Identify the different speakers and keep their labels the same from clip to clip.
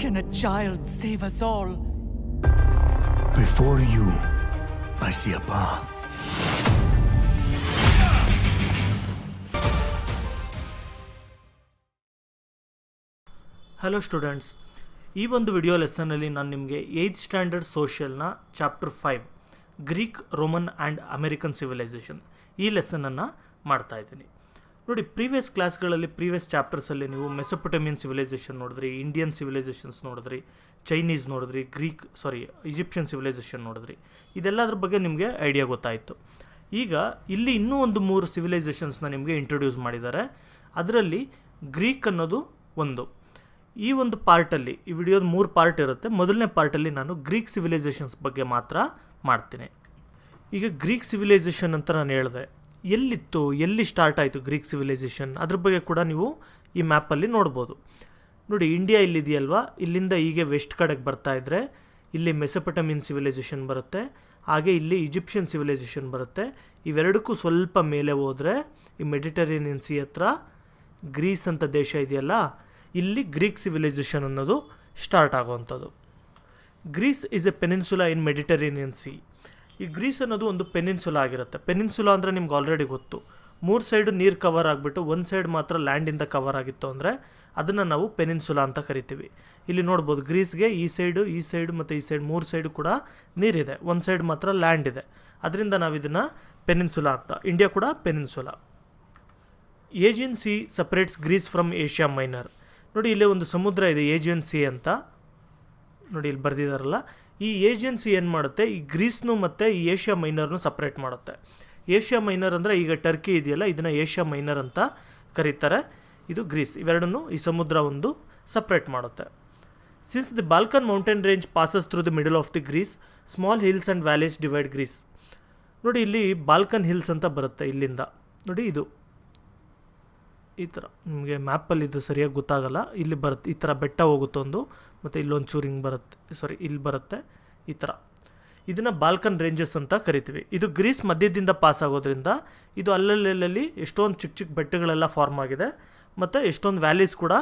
Speaker 1: can a child save us all?
Speaker 2: Before you, I see a path.
Speaker 3: Hello students, ಈ ಒಂದು video ಲೆಸನ್ನಲ್ಲಿ ನಾನು ನಿಮಗೆ 8th ಸ್ಟ್ಯಾಂಡರ್ಡ್ ಸೋಷಿಯಲ್ನ chapter 5 Greek, Roman and American civilisation ಈ ಲೆಸನನ್ನು ಮಾಡ್ತಾಯಿದ್ದೀನಿ. ನೋಡಿ, ಪ್ರೀವಿಯಸ್ ಕ್ಲಾಸ್ಗಳಲ್ಲಿ ಪ್ರೀವಿಯಸ್ ಚಾಪ್ಟರ್ಸಲ್ಲಿ ನೀವು ಮೆಸೊಪೊಟೇಮಿಯನ್ ಸಿವಿಲೈಸೇಷನ್ ನೋಡಿದ್ರಿ, ಇಂಡಿಯನ್ ಸಿವಿಲೈಸೇಷನ್ಸ್ ನೋಡಿದ್ರಿ, ಚೈನೀಸ್ ನೋಡಿದ್ರಿ, ಈಜಿಪ್ಷಿಯನ್ ಸಿವಿಲೈಸೇಷನ್ ನೋಡಿದ್ರಿ. ಇದೆಲ್ಲದ್ರ ಬಗ್ಗೆ ನಿಮಗೆ ಐಡಿಯಾ ಗೊತ್ತಾಯಿತು. ಈಗ ಇಲ್ಲಿ ಇನ್ನೂ ಒಂದು 3 ಸಿವಿಲೈಸೇಷನ್ಸ್ನ ನಿಮಗೆ ಇಂಟ್ರೊಡ್ಯೂಸ್ ಮಾಡಿದ್ದಾರೆ. ಅದರಲ್ಲಿ ಗ್ರೀಕ್ ಅನ್ನೋದು ಒಂದು. ಈ ಒಂದು ಪಾರ್ಟಲ್ಲಿ, ಈ ವಿಡಿಯೋದ 3 ಪಾರ್ಟ್ ಇರುತ್ತೆ. ಮೊದಲನೇ ಪಾರ್ಟಲ್ಲಿ ನಾನು ಗ್ರೀಕ್ ಸಿವಿಲೈಸೇಷನ್ಸ್ ಬಗ್ಗೆ ಮಾತ್ರ ಮಾಡ್ತೀನಿ. ಈಗ ಗ್ರೀಕ್ ಸಿವಿಲೈಸೇಷನ್ ಅಂತ ನಾನು ಹೇಳಿದೆ, ಎಲ್ಲಿತ್ತು, ಎಲ್ಲಿ ಸ್ಟಾರ್ಟ್ ಆಯಿತು ಗ್ರೀಕ್ ಸಿವಿಲೈಸೇಷನ್, ಅದ್ರ ಬಗ್ಗೆ ಕೂಡ ನೀವು ಈ ಮ್ಯಾಪಲ್ಲಿ ನೋಡ್ಬೋದು. ನೋಡಿ, ಇಂಡಿಯಾ ಇಲ್ಲಿದೆಯಲ್ವಾ, ಇಲ್ಲಿಂದ ಹೀಗೆ ವೆಸ್ಟ್ ಕಡೆಗೆ ಬರ್ತಾಯಿದ್ರೆ ಇಲ್ಲಿ ಮೆಸೊಪೊಟೇಮಿಯನ್ ಸಿವಿಲೈಸೇಷನ್ ಬರುತ್ತೆ, ಹಾಗೆ ಇಲ್ಲಿ ಈಜಿಪ್ಷಿಯನ್ ಸಿವಿಲೈಸೇಷನ್ ಬರುತ್ತೆ. ಇವೆರಡಕ್ಕೂ ಸ್ವಲ್ಪ ಮೇಲೆ ಹೋದರೆ ಈ ಮೆಡಿಟರೇನಿಯನ್ ಸಿ ಹತ್ರ ಗ್ರೀಸ್ ಅಂತ ದೇಶ ಇದೆಯಲ್ಲ, ಇಲ್ಲಿ ಗ್ರೀಕ್ ಸಿವಿಲೈಸೇಷನ್ ಅನ್ನೋದು ಸ್ಟಾರ್ಟ್ ಆಗುವಂಥದ್ದು. Greece is a peninsula in Mediterranean sea. ಈ ಗ್ರೀಸ್ ಅನ್ನೋದು ಒಂದು ಪೆನಿನ್ಸುಲಾ ಆಗಿರುತ್ತೆ. ಪೆನಿನ್ಸುಲಾ ಅಂದರೆ ನಿಮ್ಗೆ ಆಲ್ರೆಡಿ ಗೊತ್ತು, 3 ಸೈಡು ನೀರು ಕವರ್ ಆಗಿಬಿಟ್ಟು ಒಂದು ಸೈಡ್ ಮಾತ್ರ ಲ್ಯಾಂಡಿಂದ ಕವರ್ ಆಗಿತ್ತು ಅಂದರೆ ಅದನ್ನು ನಾವು ಪೆನಿನ್ಸುಲಾ ಅಂತ ಕರಿತೀವಿ. ಇಲ್ಲಿ ನೋಡ್ಬೋದು, ಗ್ರೀಸ್ಗೆ ಈ ಸೈಡು ಮತ್ತು ಈ ಸೈಡ್ 3 ಸೈಡು ಕೂಡ ನೀರಿದೆ, ಒಂದು ಸೈಡ್ ಮಾತ್ರ ಲ್ಯಾಂಡ್ ಇದೆ. ಅದರಿಂದ ನಾವು ಇದನ್ನು ಪೆನಿನ್ಸುಲಾ ಅಂತ. ಇಂಡಿಯಾ ಕೂಡ peninsula. Aegean sea separates Greece from Asia Minor. ನೋಡಿ, ಇಲ್ಲೇ ಒಂದು ಸಮುದ್ರ ಇದೆ, ಏಜಿಯನ್ ಸಿ ಅಂತ. ನೋಡಿ, ಇಲ್ಲಿ ಬರೆದಿದ್ದಾರಲ್ಲ, ಈ ಏಜಿಯನ್ ಸಿ ಏನು ಮಾಡುತ್ತೆ, ಈ ಗ್ರೀಸ್ನು ಮತ್ತು ಈ ಏಷ್ಯಾ ಮೈನರ್ನು ಸಪ್ರೇಟ್ ಮಾಡುತ್ತೆ. ಏಷ್ಯಾ ಮೈನರ್ ಅಂದರೆ ಈಗ ಟರ್ಕಿ ಇದೆಯಲ್ಲ, ಇದನ್ನು ಏಷ್ಯಾ ಮೈನರ್ ಅಂತ ಕರೀತಾರೆ. ಇದು ಗ್ರೀಸ್. ಇವೆರಡನ್ನು ಈ ಸಮುದ್ರ ಒಂದು ಸಪ್ರೇಟ್ ಮಾಡುತ್ತೆ. Since the Balkan mountain range passes through the middle of the Greece, small hills and valleys divide Greece. ನೋಡಿ, ಇಲ್ಲಿ ಬಾಲ್ಕನ್ ಹಿಲ್ಸ್ ಅಂತ ಬರುತ್ತೆ ಇಲ್ಲಿಂದ. ನೋಡಿ, ಇದು ಈ ಥರ ನಿಮಗೆ ಮ್ಯಾಪಲ್ಲಿ ಇದು ಸರಿಯಾಗಿ ಗೊತ್ತಾಗಲ್ಲ, ಇಲ್ಲಿ ಬರುತ್ತೆ, ಈ ಥರ ಬೆಟ್ಟ ಹೋಗುತ್ತೊಂದು, ಮತ್ತು ಇಲ್ಲೊಂದು ಚೂರು ಹಿಂಗೆ ಬರುತ್ತೆ, ಇಲ್ಲಿ ಬರುತ್ತೆ ಈ ಥರ. ಇದನ್ನು ಬಾಲ್ಕನ್ ರೇಂಜಸ್ ಅಂತ ಕರಿತೀವಿ. ಇದು ಗ್ರೀಸ್ ಮಧ್ಯದಿಂದ ಪಾಸ್ ಆಗೋದ್ರಿಂದ ಇದು ಅಲ್ಲಲ್ಲಿ ಎಷ್ಟೊಂದು ಚಿಕ್ಕ ಚಿಕ್ಕ ಬೆಟ್ಟಗಳೆಲ್ಲ ಫಾರ್ಮ್ ಆಗಿದೆ, ಮತ್ತು ಎಷ್ಟೊಂದು ವ್ಯಾಲೀಸ್ ಕೂಡ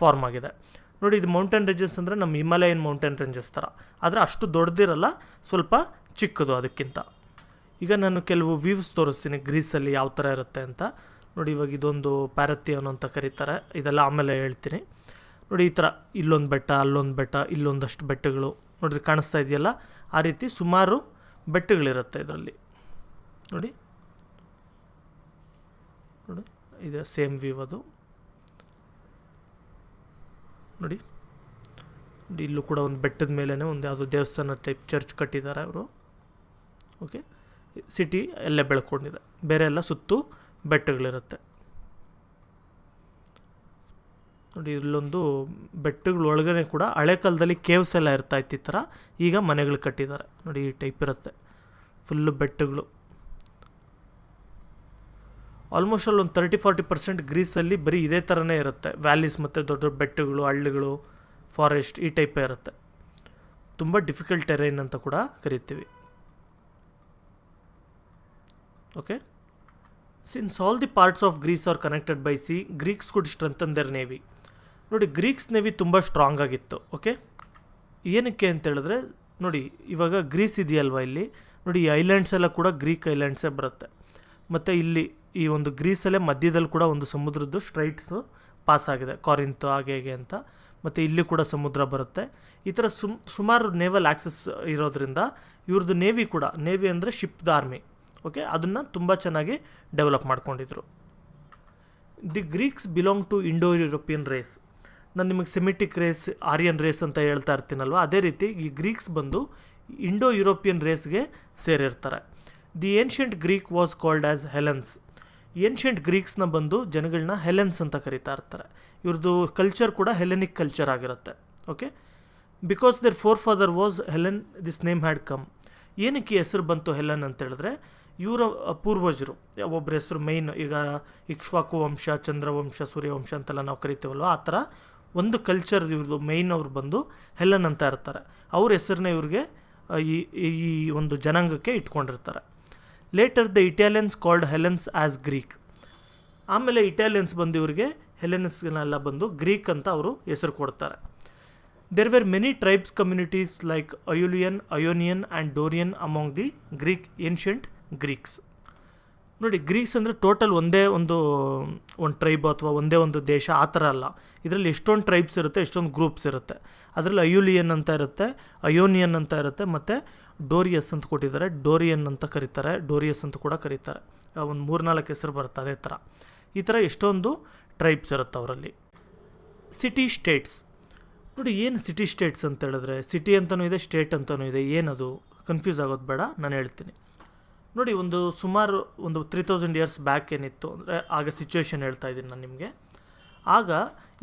Speaker 3: ಫಾರ್ಮ್ ಆಗಿದೆ. ನೋಡಿ, ಇದು ಮೌಂಟೇನ್ ರೇಂಜಸ್ ಅಂದರೆ ನಮ್ಮ ಹಿಮಾಲಯನ್ ಮೌಂಟೇನ್ ರೇಂಜಸ್ ಥರ, ಆದರೆ ಅಷ್ಟು ದೊಡ್ಡದಿರಲ್ಲ, ಸ್ವಲ್ಪ ಚಿಕ್ಕದು ಅದಕ್ಕಿಂತ. ಈಗ ನಾನು ಕೆಲವು ವ್ಯೂವ್ಸ್ ತೋರಿಸ್ತೀನಿ ಗ್ರೀಸಲ್ಲಿ ಯಾವ ಥರ ಇರುತ್ತೆ ಅಂತ. ನೋಡಿ, ಇವಾಗ ಇದೊಂದು ಪ್ಯಾರಥಿಯನ್ ಅಂತ ಕರೀತಾರೆ, ಇದೆಲ್ಲ ಆಮೇಲೆ ಹೇಳ್ತೀನಿ. ನೋಡಿ, ಈ ಥರ ಇಲ್ಲೊಂದು ಬೆಟ್ಟ, ಅಲ್ಲೊಂದು ಬೆಟ್ಟ, ಇಲ್ಲೊಂದಷ್ಟು ಬೆಟ್ಟಗಳು ನೋಡಿರಿ ಕಾಣಿಸ್ತಾ ಇದೆಯಲ್ಲ, ಆ ರೀತಿ ಸುಮಾರು ಬೆಟ್ಟಗಳಿರುತ್ತೆ ಇದರಲ್ಲಿ. ನೋಡಿ ಇದೆ ಸೇಮ್ ವ್ಯೂ ಅದು. ನೋಡಿ, ಇಲ್ಲೂ ಕೂಡ ಒಂದು ಬೆಟ್ಟದ ಮೇಲೇ ಒಂದು ಯಾವುದೋ ದೇವಸ್ಥಾನ ಟೈಪ್ ಚರ್ಚ್ ಕಟ್ಟಿದ್ದಾರೆ ಅವರು. ಓಕೆ, ಸಿಟಿ ಎಲ್ಲೇ ಬೆಳ್ಕೊಂಡಿದೆ, ಬೇರೆ ಎಲ್ಲ ಸುತ್ತು ಬೆಟ್ಟಗಳಿರುತ್ತೆ. ನೋಡಿ, ಇಲ್ಲೊಂದು ಬೆಟ್ಟಗಳ ಒಳಗಡೆ ಕೂಡ ಹಳೆ ಕಾಲದಲ್ಲಿ ಕೇವ್ಸ್ ಎಲ್ಲ ಇರ್ತಾಯಿತ್ತು ಈ ಥರ. ಈಗ ಮನೆಗಳು ಕಟ್ಟಿದ್ದಾರೆ. ನೋಡಿ, ಈ ಟೈಪ್ ಇರುತ್ತೆ, ಫುಲ್ಲು ಬೆಟ್ಟಗಳು. ಆಲ್ಮೋಸ್ಟ್ ಅಲ್ಲಿ ಒಂದು 30-40% ಗ್ರೀಸಲ್ಲಿ ಬರೀ ಇದೇ ಥರನೇ ಇರುತ್ತೆ, ವ್ಯಾಲೀಸ್ ಮತ್ತು ದೊಡ್ಡ ದೊಡ್ಡ ಬೆಟ್ಟಗಳು, ಹಳ್ಳಿಗಳು, ಫಾರೆಸ್ಟ್ ಈ ಟೈಪೇ ಇರುತ್ತೆ. ತುಂಬ ಡಿಫಿಕಲ್ಟ್ ಟೆರೈನ್ ಅಂತ ಕೂಡ ಕರಿತೀವಿ. Okay, since all the parts of Greece are connected by sea, Greeks could strengthen their navy. ನೋಡಿ, ಗ್ರೀಕ್ಸ್ ನೇವಿ ತುಂಬ ಸ್ಟ್ರಾಂಗ್ ಆಗಿತ್ತು. ಓಕೆ, ಏನಕ್ಕೆ ಅಂತ ಹೇಳಿದ್ರೆ, ನೋಡಿ ಇವಾಗ ಗ್ರೀಸ್ ಇದೆಯಲ್ವ, ಇಲ್ಲಿ ನೋಡಿ ಈ ಐಲ್ಯಾಂಡ್ಸ್ ಎಲ್ಲ ಕೂಡ ಗ್ರೀಕ್ ಐಲ್ಯಾಂಡ್ಸೇ ಬರುತ್ತೆ. ಮತ್ತು ಇಲ್ಲಿ ಈ ಒಂದು ಗ್ರೀಸಲ್ಲೇ ಮಧ್ಯದಲ್ಲಿ ಕೂಡ ಒಂದು ಸಮುದ್ರದ್ದು ಸ್ಟ್ರೈಟ್ಸು ಪಾಸ್ ಆಗಿದೆ, ಕಾರಿಂತ್ ಹಾಗೆ ಹೇಗೆ ಅಂತ. ಮತ್ತು ಇಲ್ಲಿ ಕೂಡ ಸಮುದ್ರ ಬರುತ್ತೆ. ಈ ಥರ ಸುಮಾರು ನೇವಲ್ ಆಕ್ಸೆಸ್ ಇರೋದ್ರಿಂದ ಇವ್ರದ್ದು ನೇವಿ ಕೂಡ, ನೇವಿ ಅಂದರೆ ಶಿಪ್ದ ಆರ್ಮಿ, ಓಕೆ, ಅದನ್ನು ತುಂಬ ಚೆನ್ನಾಗಿ ಡೆವಲಪ್ ಮಾಡ್ಕೊಂಡಿದ್ರು. The Greeks belong to Indo European race. ನಾನು ನಿಮಗೆ ಸೆಮಿಟಿಕ್ ರೇಸ್, ಆರ್ಯನ್ ರೇಸ್ ಅಂತ ಹೇಳ್ತಾ ಇರ್ತೀನಲ್ವ, ಅದೇ ರೀತಿ ಈ ಗ್ರೀಕ್ಸ್ ಬಂದು ಇಂಡೋ ಯುರೋಪಿಯನ್ ರೇಸ್ಗೆ ಸೇರಿರ್ತಾರೆ. The ancient Greek was called as Hellenes. Ancient ಗ್ರೀಕ್ಸ್ನ ಬಂದು ಜನಗಳನ್ನ ಹೆಲೆನ್ಸ್ ಅಂತ ಕರೀತಾ ಇರ್ತಾರೆ. ಇವ್ರದ್ದು ಕಲ್ಚರ್ ಕೂಡ ಹೆಲೆನಿಕ್ ಕಲ್ಚರ್ ಆಗಿರುತ್ತೆ. Okay, because their forefather was Hellen, this name had come. ಏನಕ್ಕೆ ಹೆಸರು ಬಂತು ಹೆಲೆನ್ ಅಂತ ಹೇಳಿದ್ರೆ, ಇವರ ಪೂರ್ವಜರು ಒಬ್ಬರ ಹೆಸರು ಮೈನ್, ಈಗ ಇಕ್ಷ್ವಾಕು ವಂಶ, ಚಂದ್ರವಂಶ, ಸೂರ್ಯವಂಶ ಅಂತೆಲ್ಲ ನಾವು ಕರಿತೀವಲ್ವ, ಆ ಥರ ಒಂದು ಕಲ್ಚರ್ ಇವ್ರದ್ದು ಮೈನ್ ಅವ್ರು ಬಂದು ಹೆಲೆನ್ ಅಂತ ಇರ್ತಾರೆ. ಅವ್ರ ಹೆಸರನ್ನ ಇವ್ರಿಗೆ ಈ ಒಂದು ಜನಾಂಗಕ್ಕೆ ಇಟ್ಕೊಂಡಿರ್ತಾರೆ. Later the Italians called Hellenes as Greek. ಆಮೇಲೆ ಇಟಾಲಿಯನ್ಸ್ ಬಂದು ಇವರಿಗೆ ಹೆಲೆನಿಸ್ನೆಲ್ಲ ಬಂದು ಗ್ರೀಕ್ ಅಂತ ಅವರು ಹೆಸರು ಕೊಡ್ತಾರೆ. There were many tribes communities like Aeolian, Ionian and Dorian among the ancient Greeks. ನೋಡಿ, ಗ್ರೀಕ್ಸ್ ಅಂದರೆ ಟೋಟಲ್ ಒಂದೇ ಒಂದು ಟ್ರೈಬ್ ಅಥವಾ ಒಂದೇ ಒಂದು ದೇಶ ಆ ಥರ ಅಲ್ಲ. ಇದರಲ್ಲಿ ಎಷ್ಟೊಂದು ಟ್ರೈಬ್ಸ್ ಇರುತ್ತೆ, ಎಷ್ಟೊಂದು ಗ್ರೂಪ್ಸ್ ಇರುತ್ತೆ. ಅದರಲ್ಲಿ ಅಯೂಲಿಯನ್ ಅಂತ ಇರುತ್ತೆ, ಅಯೋನಿಯನ್ ಅಂತ ಇರುತ್ತೆ, ಮತ್ತು ಡೋರಿಯಸ್ ಅಂತ ಕೊಟ್ಟಿದ್ದಾರೆ, ಡೋರಿಯನ್ ಅಂತ ಕರೀತಾರೆ, ಡೋರಿಯಸ್ ಅಂತ ಕೂಡ ಕರೀತಾರೆ. ಒಂದು 3-4 ಹೆಸರು ಬರುತ್ತೆ ಅದೇ ಥರ. ಈ ಥರ ಎಷ್ಟೊಂದು ಟ್ರೈಬ್ಸ್ ಇರುತ್ತೆ ಅವರಲ್ಲಿ. ಸಿಟಿ ಸ್ಟೇಟ್ಸ್ ನೋಡಿ, ಏನು ಸಿಟಿ ಸ್ಟೇಟ್ಸ್ ಅಂತ ಹೇಳಿದ್ರೆ, ಸಿಟಿ ಅಂತಲೂ ಇದೆ, ಸ್ಟೇಟ್ ಅಂತಲೂ ಇದೆ. ಏನದು ಕನ್ಫ್ಯೂಸ್ ಆಗೋದು ಬೇಡ, ನಾನು ಹೇಳ್ತೀನಿ ನೋಡಿ. ಸುಮಾರು 3000 ಇಯರ್ಸ್ ಬ್ಯಾಕ್ ಏನಿತ್ತು ಅಂದರೆ, ಆಗ ಸಿಚುವೇಶನ್ ಹೇಳ್ತಾ ಇದ್ದೀನಿ ನಾನು ನಿಮಗೆ. ಆಗ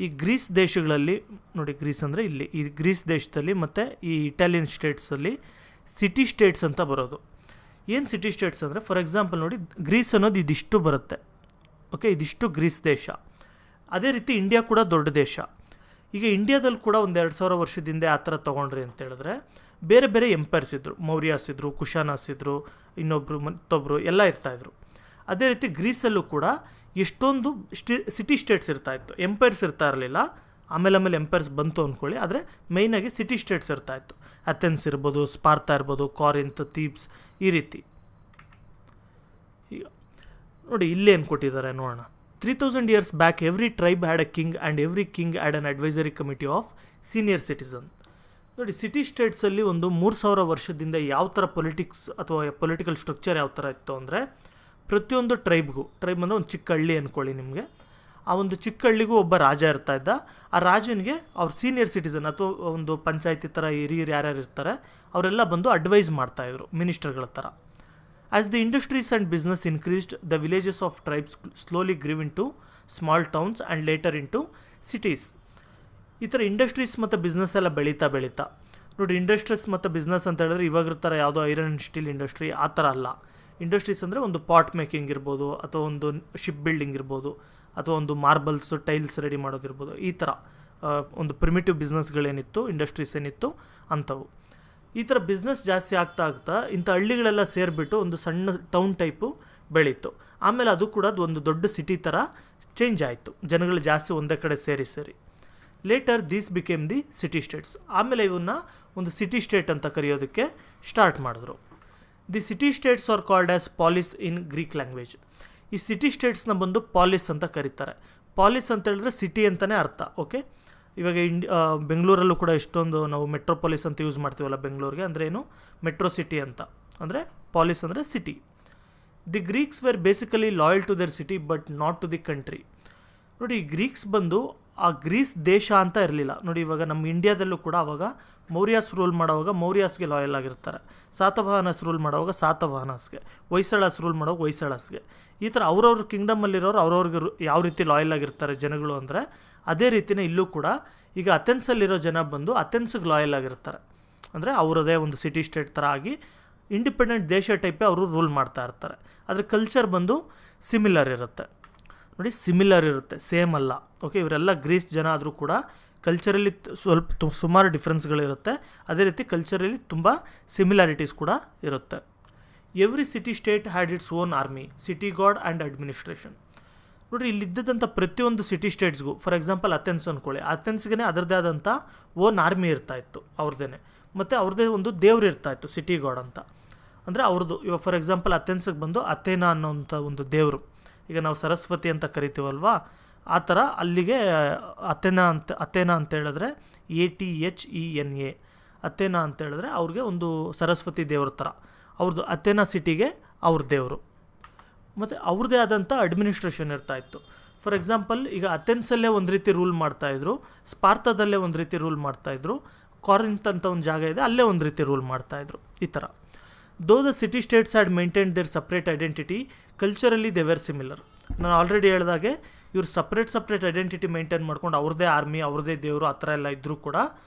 Speaker 3: ಈ ಗ್ರೀಸ್ ದೇಶಗಳಲ್ಲಿ ನೋಡಿ, ಗ್ರೀಸ್ ಅಂದರೆ ಇಲ್ಲಿ ಈ ಗ್ರೀಸ್ ದೇಶದಲ್ಲಿ ಮತ್ತು ಈ ಇಟಾಲಿಯನ್ ಸ್ಟೇಟ್ಸಲ್ಲಿ ಸಿಟಿ ಸ್ಟೇಟ್ಸ್ ಅಂತ ಬರೋದು. ಏನು ಸಿಟಿ ಸ್ಟೇಟ್ಸ್ ಅಂದರೆ, ಫಾರ್ ಎಕ್ಸಾಂಪಲ್ ನೋಡಿ, ಗ್ರೀಸ್ ಅನ್ನೋದು ಇದಿಷ್ಟು ಬರುತ್ತೆ. ಓಕೆ, ಇದಿಷ್ಟು ಗ್ರೀಸ್ ದೇಶ. ಅದೇ ರೀತಿ ಇಂಡಿಯಾ ಕೂಡ ದೊಡ್ಡ ದೇಶ. ಈಗ ಇಂಡಿಯಾದಲ್ಲಿ ಕೂಡ 2000 ವರ್ಷದ ಹಿಂದೆ ಆ ಥರ ತೊಗೊಂಡ್ರಿ ಅಂತ ಹೇಳಿದ್ರೆ, ಬೇರೆ ಬೇರೆ ಎಂಪೈರ್ಸ್ ಇದ್ದರು. ಮೌರ್ಯಾಸ್ ಇದ್ದರು, ಕುಶಾನಾಸ್ ಇದ್ದರು, ಇನ್ನೊಬ್ಬರು ಮತ್ತೊಬ್ಬರು ಎಲ್ಲ ಇರ್ತಾಯಿದ್ರು. ಅದೇ ರೀತಿ ಗ್ರೀಸಲ್ಲೂ ಕೂಡ ಎಷ್ಟೊಂದು ಸಿಟಿ ಸ್ಟೇಟ್ಸ್ ಇರ್ತಾಯಿತ್ತು, ಎಂಪೈರ್ಸ್ ಇರ್ತಾ ಇರಲಿಲ್ಲ. ಆಮೇಲೆ ಎಂಪೈರ್ಸ್ ಬಂತು ಅಂದ್ಕೊಳ್ಳಿ. ಆದರೆ ಮೇಯ್ನಾಗಿ ಸಿಟಿ ಸ್ಟೇಟ್ಸ್ ಇರ್ತಾಯಿತ್ತು. ಅಥೆನ್ಸ್ ಇರ್ಬೋದು, ಸ್ಪಾರ್ತಾ ಇರ್ಬೋದು, ಕಾರಿಂತ್, ಥೀಬ್ಸ್, ಈ ರೀತಿ. ಈಗ ನೋಡಿ, ಇಲ್ಲೇನು ಕೊಟ್ಟಿದ್ದಾರೆ ನೋಡೋಣ. 3000 years back, every tribe had a king and every king had an advisory committee of senior citizen. ನೋಡಿ, ಸಿಟಿ ಸ್ಟೇಟ್ಸಲ್ಲಿ 3000 ವರ್ಷದಿಂದ ಯಾವ ಥರ ಪೊಲಿಟಿಕ್ಸ್ ಅಥವಾ ಪೊಲಿಟಿಕಲ್ ಸ್ಟ್ರಕ್ಚರ್ ಯಾವ ಥರ ಇತ್ತು ಅಂದರೆ, ಪ್ರತಿಯೊಂದು ಟ್ರೈಬ್ ಅಂದರೆ ಒಂದು ಚಿಕ್ಕ ಹಳ್ಳಿ ಅಂದ್ಕೊಳ್ಳಿ ನಿಮಗೆ. ಆ ಒಂದು ಚಿಕ್ಕ ಹಳ್ಳಿಗೂ ಒಬ್ಬ ರಾಜ ಇರ್ತಾ ಇದ್ದ. ಆ ರಾಜನಿಗೆ ಅವ್ರ ಸೀನಿಯರ್ ಸಿಟಿಸನ್ ಅಥವಾ ಒಂದು ಪಂಚಾಯತಿ ಥರ ಹಿರಿಯರು ಯಾರ್ಯಾರು ಇರ್ತಾರೆ ಅವರೆಲ್ಲ ಬಂದು ಅಡ್ವೈಸ್ ಮಾಡ್ತಾಯಿದ್ರು, ಮಿನಿಸ್ಟರ್ಗಳ ಥರ. As the industries and business increased, the villages of tribes slowly grew into small towns and later into cities. ಈ ಥರ ಇಂಡಸ್ಟ್ರೀಸ್ ಮತ್ತು ಬಿಸ್ನೆಸ್ ಎಲ್ಲ ಬೆಳೀತಾ ನೋಡಿ, ಇಂಡಸ್ಟ್ರೀಸ್ ಮತ್ತು ಬಿಸ್ನೆಸ್ ಅಂತ ಹೇಳಿದ್ರೆ ಇವಾಗಿರ್ತಾರೆ ಯಾವುದೋ ಐರನ್ ಆ್ಯಂಡ್ ಸ್ಟೀಲ್ ಇಂಡಸ್ಟ್ರಿ ಆ ಥರ ಅಲ್ಲ. ಇಂಡಸ್ಟ್ರೀಸ್ ಅಂದರೆ ಒಂದು ಪಾಟ್ ಮೇಕಿಂಗ್ ಇರ್ಬೋದು, ಅಥವಾ ಒಂದು ಶಿಪ್ ಬಿಲ್ಡಿಂಗ್ ಇರ್ಬೋದು, ಅಥವಾ ಒಂದು ಮಾರ್ಬಲ್ಸ್ ಟೈಲ್ಸ್ ರೆಡಿ ಮಾಡೋದಿರ್ಬೋದು. ಈ ಥರ ಒಂದು ಪ್ರಿಮಿಟಿವ್ ಬಿಸ್ನೆಸ್ಗಳೇನಿತ್ತು, ಇಂಡಸ್ಟ್ರೀಸ್ ಏನಿತ್ತು ಅಂಥವು. ಈ ಥರ ಬಿಸ್ನೆಸ್ ಜಾಸ್ತಿ ಆಗ್ತಾ ಇಂಥ ಹಳ್ಳಿಗಳೆಲ್ಲ ಸೇರಿಬಿಟ್ಟು ಒಂದು ಸಣ್ಣ ಟೌನ್ ಟೈಪು ಬೆಳೀತು. ಆಮೇಲೆ ಅದು ಕೂಡ ಒಂದು ದೊಡ್ಡ ಸಿಟಿ ಥರ ಚೇಂಜ್ ಆಯಿತು, ಜನಗಳು ಜಾಸ್ತಿ ಒಂದೇ ಕಡೆ ಸೇರಿ. Later these became the city states. ಆಮೇಲೆ ಇವನ್ನ ಒಂದು ಸಿಟಿ ಸ್ಟೇಟ್ ಅಂತ ಕರೆಯೋದಕ್ಕೆ ಸ್ಟಾರ್ಟ್ ಮಾಡಿದ್ರು. The city states are called as polis in Greek language. ಈ ಸಿಟಿ ಸ್ಟೇಟ್ಸ್ನ ಬಂದು ಪಾಲಿಸ್ ಅಂತ ಕರೀತಾರೆ. ಪಾಲಿಸ್ ಅಂತ ಹೇಳಿದ್ರೆ ಸಿಟಿ ಅಂತಲೇ ಅರ್ಥ. ಓಕೆ, ಇವಾಗ ಬೆಂಗಳೂರಲ್ಲೂ ಕೂಡ ಎಷ್ಟೊಂದು ನಾವು ಮೆಟ್ರೋಪಾಲಿಸ್ ಅಂತ ಯೂಸ್ ಮಾಡ್ತೀವಲ್ಲ ಬೆಂಗಳೂರಿಗೆ, ಅಂದರೆ ಏನು, ಮೆಟ್ರೋ ಸಿಟಿ ಅಂತ. ಅಂದರೆ ಪಾಲಿಸ್ ಅಂದರೆ city. The Greeks were basically loyal to their city but not to the country. ನೋಡಿ, ಈ ಗ್ರೀಕ್ಸ್ ಬಂದು ಆ ಗ್ರೀಸ್ ದೇಶ ಅಂತ ಇರಲಿಲ್ಲ. ನೋಡಿ, ಇವಾಗ ನಮ್ಮ ಇಂಡಿಯಾದಲ್ಲೂ ಕೂಡ ಅವಾಗ ಮೌರ್ಯಾಸ್ ರೂಲ್ ಮಾಡೋವಾಗ ಮೌರ್ಯಾಸ್ಗೆ ಲಾಯಲ್ ಆಗಿರ್ತಾರೆ, ಸಾತವಾಹನಸ್ ರೂಲ್ ಮಾಡೋವಾಗ ಸಾತವಾಹನಸ್ಗೆ, ಹೊಯ್ಸಳಾಸ್ ರೂಲ್ ಮಾಡೋವಾಗ ಹೊಯ್ಸಳಾಸ್ಗೆ. ಈ ಥರ ಅವ್ರವ್ರ ಕಿಂಗ್ಡಮಲ್ಲಿರೋರು ಅವ್ರವ್ರಿಗೆ ಯಾವ ರೀತಿ ಲಾಯಲ್ ಆಗಿರ್ತಾರೆ ಜನಗಳು ಅಂದರೆ, ಅದೇ ರೀತಿಯೇ ಇಲ್ಲೂ ಕೂಡ ಈಗ ಅಥೆನ್ಸಲ್ಲಿರೋ ಜನ ಬಂದು ಅಥೆನ್ಸ್ಗೆ ಲಾಯಲ್ ಆಗಿರ್ತಾರೆ. ಅಂದರೆ ಅವರದೇ ಒಂದು ಸಿಟಿ ಸ್ಟೇಟ್ ಥರ ಆಗಿ ಇಂಡಿಪೆಂಡೆಂಟ್ ದೇಶ ಟೈಪೇ ಅವರು ರೂಲ್ ಮಾಡ್ತಾ ಇರ್ತಾರೆ. ಆದರೆ ಕಲ್ಚರ್ ಬಂದು ಸಿಮಿಲರ್ ಇರುತ್ತೆ. ನೋಡಿ, ಸಿಮಿಲರ್ ಇರುತ್ತೆ, ಸೇಮ್ ಅಲ್ಲ. ಓಕೆ, ಇವರೆಲ್ಲ ಗ್ರೀಸ್ ಜನ ಆದರೂ ಕೂಡ ಕಲ್ಚರಲ್ಲಿ ಸ್ವಲ್ಪ ಸುಮಾರು ಡಿಫ್ರೆನ್ಸ್ಗಳಿರುತ್ತೆ. ಅದೇ ರೀತಿ ಕಲ್ಚರಲ್ಲಿ ತುಂಬ ಸಿಮಿಲಾರಿಟೀಸ್ ಕೂಡ ಇರುತ್ತೆ. Every city state had its own army, city guard and administration. ನೋಡಿರಿ, ಇಲ್ಲಿದ್ದಂಥ ಪ್ರತಿಯೊಂದು ಸಿಟಿ ಸ್ಟೇಟ್ಸ್ಗೂ, ಫಾರ್ ಎಕ್ಸಾಂಪಲ್ ಅಥೆನ್ಸ್ ಅಂದ್ಕೊಳ್ಳಿ, ಅಥೆನ್ಸ್ಗೆ ಅದರದ್ದೇ ಆದಂಥ ಓನ್ ಆರ್ಮಿ ಇರ್ತಾಯಿತ್ತು ಅವ್ರದ್ದೇ, ಮತ್ತು ಅವ್ರದ್ದೇ ಒಂದು ದೇವ್ರು ಇರ್ತಾಯಿತ್ತು, ಸಿಟಿ ಗಾಡ್ ಅಂತ. ಅಂದರೆ ಅವ್ರದ್ದು ಇವಾಗ ಫಾರ್ ಎಕ್ಸಾಂಪಲ್ ಅಥೆನ್ಸ್ಗೆ ಬಂದು ಅಥೇನಾ ಅನ್ನೋಂಥ ಒಂದು ದೇವರು, ಈಗ ನಾವು ಸರಸ್ವತಿ ಅಂತ ಕರಿತೀವಲ್ವಾ, ಆ ಥರ ಅಲ್ಲಿಗೆ ಅಥೇನಾ ಅಂತ ಹೇಳಿದ್ರೆ ATHENA, ಅಥೇನಾ ಅಂತ ಹೇಳಿದ್ರೆ ಅವ್ರಿಗೆ ಒಂದು ಸರಸ್ವತಿ ದೇವ್ರ ಥರ. ಅವ್ರದ್ದು ಅಥೇನಾ ಸಿಟಿಗೆ ಅವ್ರ ದೇವರು. ಮತ್ತು ಅವ್ರದ್ದೇ ಆದಂಥ ಅಡ್ಮಿನಿಸ್ಟ್ರೇಷನ್ ಇರ್ತಾಯಿತ್ತು. ಫಾರ್ ಎಕ್ಸಾಂಪಲ್ ಈಗ ಅಥೆನ್ಸಲ್ಲೇ ಒಂದು ರೀತಿ ರೂಲ್ ಮಾಡ್ತಾಯಿದ್ರು, ಸ್ಪಾರ್ತಾದಲ್ಲೇ ಒಂದು ರೀತಿ ರೂಲ್ ಮಾಡ್ತಾಯಿದ್ರು, ಕಾರಿಂತ್ ಅಂತ ಒಂದು ಜಾಗ ಇದೆ ಅಲ್ಲೇ ಒಂದು ರೀತಿ ರೂಲ್ ಮಾಡ್ತಾಯಿದ್ರು. ಈ ಥರ though the city states had maintained their separate identity, culturally they were similar. ನಾನು ಆಲ್ರೆಡಿ ಹೇಳಿದಾಗೆ ಇವ್ರು ಸಪ್ರೇಟ್ ಐಡೆಂಟಿಟಿ ಮೇಂಟೈನ್ ಮಾಡ್ಕೊಂಡು ಅವ್ರದ್ದೇ ಆರ್ಮಿ, ಅವ್ರದ್ದೇ ದೇವರು ಆ ಥರ ಎಲ್ಲ ಇದ್ದರೂ ಕೂಡ